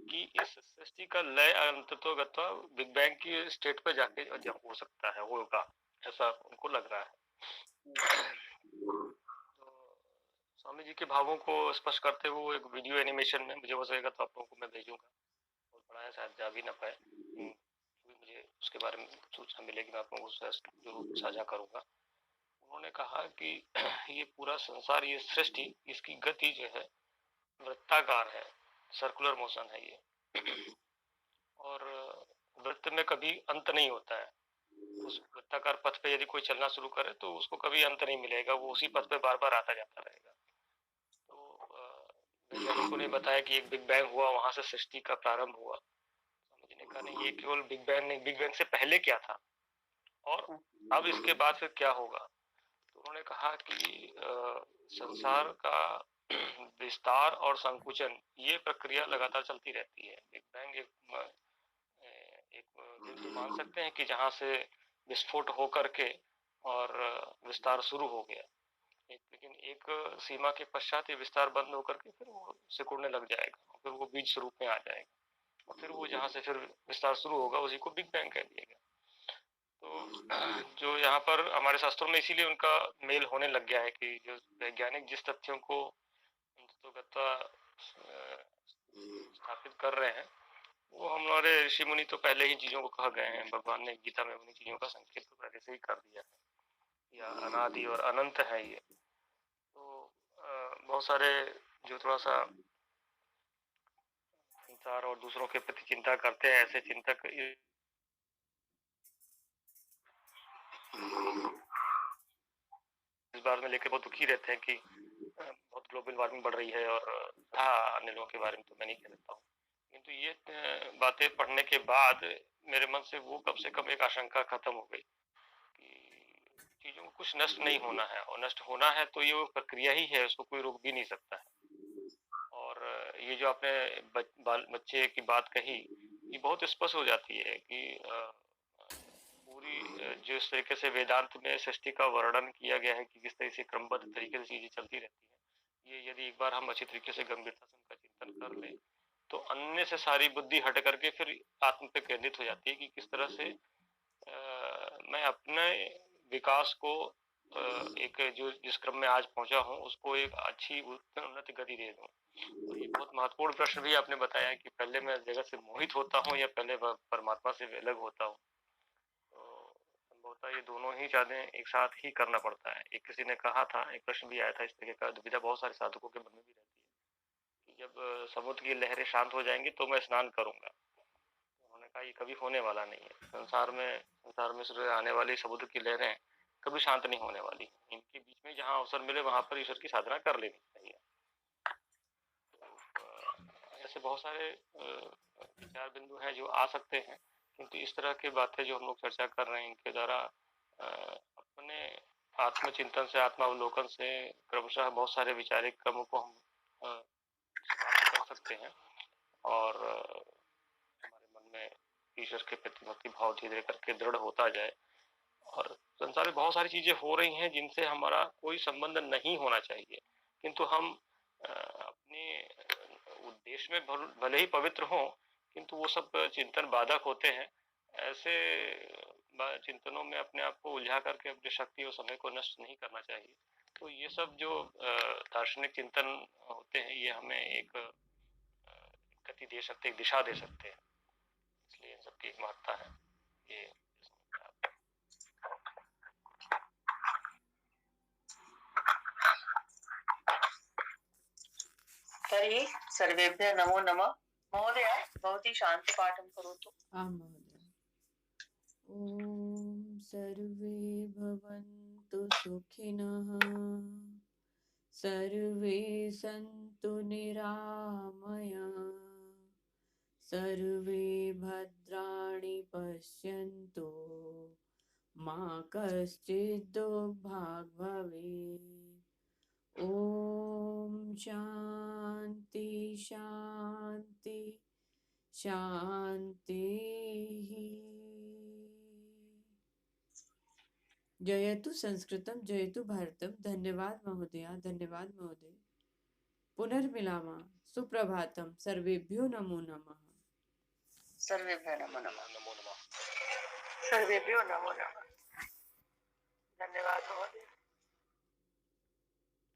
कि इस सृष्टि का लय अंततोगत्वा बिग बैंग की स्टेट पे जाके हो सकता है, होगा, ऐसा उनको लग रहा है। तो स्वामी जी के भावों को स्पष्ट करते हुए एक वीडियो एनिमेशन में, मुझे हो सकेगा तो आप लोगों को मैं भेजूंगा, बहुत बड़ा है, शायद जा भी ना पाए, मुझे उसके बारे में सूचना मिलेगी, मैं आप लोगों से जरूर साझा करूंगा। उन्होंने कहा कि ये पूरा संसार, ये सृष्टि, इसकी गति जो है वृत्ताकार है, सर्कुलर मोशन है ये, और वृत्त में कभी अंत नहीं होता है। उस वृत्ताकार पथ पे यदि कोई चलना शुरू करे तो उसको कभी अंत नहीं मिलेगा, वो उसी पथ पे बार बार आता जाता रहेगा। तो वैज्ञानिकों ने बताया कि एक बिग बैंग हुआ, वहां से सृष्टि का प्रारंभ हुआ। समझ ने कहा नहीं, ये केवल बिग बैंग नहीं, बिग बैंग से पहले क्या था और अब इसके बाद फिर क्या होगा। तो उन्होंने कहा कि संसार का विस्तार और संकुचन, ये प्रक्रिया लगातार चलती रहती है। बिग बैंग एक बिंदु मान सकते हैं कि जहां से विस्फोट हो करके और विस्तार शुरू हो गया, लेकिन एक सीमा के पश्चात ये विस्तार बंद होकर के फिर वो सिकुड़ने लग जाएगा, फिर वो बीज स्वरूप में आ जाएगा, और फिर वो जहाँ से फिर विस्तार शुरू होगा उसी को बिग बैंग कह दिया गया। तो जो यहाँ पर हमारे शास्त्रों में इसीलिए उनका मेल होने लग गया है कि जो वैज्ञानिक जिस तथ्यों को स्थापित कर रहे हैं, वो हमारे ऋषि मुनि तो पहले ही चीजों को कह गए हैं, भगवान ने गीता में उन्हीं चीजों का संकेत तो पहले से ही कर दिया है, या अनादि और अनंत है ये। तो बहुत सारे जो थोड़ा सा संसार और दूसरों के प्रति चिंता करते हैं, ऐसे चिंतक इस बार में लेकर बहुत दुखी रहते हैं कि बहुत ग्लोबल वार्मिंग बढ़ रही है, और अनिलों के बारे में तो मैं नहीं कह सकता हूँ, किंतु ये बातें पढ़ने के बाद मेरे मन से वो कम से कम एक आशंका खत्म हो गई कि चीजों को कुछ नष्ट नहीं होना है, और नष्ट होना है तो ये वो प्रक्रिया ही है, उसको कोई रोक भी नहीं सकता है। और ये जो आपने बच्चे की बात कही, ये बहुत स्पष्ट हो जाती है कि पूरी जिस तरीके से वेदांत में सृष्टि का वर्णन किया गया है कि किस तरह से क्रमबद्ध तरीके से चीजें चलती रहती है, ये यदि एक बार हम अच्छी तरीके से गंभीरता से उनका चिंतन कर लें तो अन्य से सारी बुद्धि हट करके फिर आत्म पे केंद्रित हो जाती है कि किस तरह से मैं अपने विकास को एक जो जिस क्रम में आज पहुंचा हूँ उसको एक अच्छी उन्नत गति दे दूं। और ये बहुत महत्वपूर्ण प्रश्न भी आपने बताया कि पहले मैं जगत से मोहित होता हूँ या पहले परमात्मा से अलग होता हूँ। तो संभवतः ये दोनों ही चाहते एक साथ ही करना पड़ता है। एक किसी ने कहा था, एक प्रश्न भी आया था इस तरीके का, दुविधा बहुत सारे साधकों के मन में भी रहती है कि जब समुद्र की लहरें शांत हो जाएंगी तो मैं स्नान करूंगा। उन्होंने कहा ये कभी होने वाला नहीं है। संसार में से आने वाली समुद्र की लहरें कभी शांत नहीं होने वाली। इनके बीच में जहाँ अवसर मिले वहां पर ईश्वर की साधना कर लेनी चाहिए। तो ऐसे बहुत सारे विचार बिंदु हैं जो आ सकते हैं, किंतु इस तरह की बातें जो हम लोग चर्चा कर रहे हैं इनके द्वारा अपने आत्मचिंतन से, आत्मावलोकन से क्रमशः बहुत सारे वैचारिक क्रमों को हम समाप्त कर सकते हैं और हमारे मन में ईश्वर के प्रति भक्ति भाव धीरे धीरे करके दृढ़ होता जाए। और संसार में बहुत सारी चीजें हो रही हैं जिनसे हमारा कोई संबंध नहीं होना चाहिए, किंतु हम अपने उद्देश्य में भले ही पवित्र हों, किंतु वो सब चिंतन बाधक होते हैं। ऐसे चिंतनों में अपने आप को उलझा करके अपनी शक्ति और समय को नष्ट नहीं करना चाहिए। तो ये सब जो दार्शनिक चिंतन होते हैं, ये हमें एक गति दे सकते, एक दिशा दे सकते हैं, इसलिए इन सबकी एक महत्ता है। ये तर्हि सर्वेभ्यः नमो नमः। महोदय भवती शान्तिपाठं करोतु। आं महोदय। ॐ सर्वे भवन्तु सुखिनः, सर्वे सन्तु निरामयाः, सर्वे भद्राणि पश्यन्तु, मा कश्चित् दुर्भाग् भवेत्। ॐ शान्ति शान्ति शान्तिः। जयतु संस्कृतं, जयतु भारतम। धन्यवाद महोदय, धन्यवाद महोदय। पुनर्मिलामः। सुप्रभातम। सर्वेभ्यो नमो नमः। सर्वेभ्यः नमो नमः। नमो नमः। सर्वेभ्यो नमो नमः। धन्यवाद महोदय।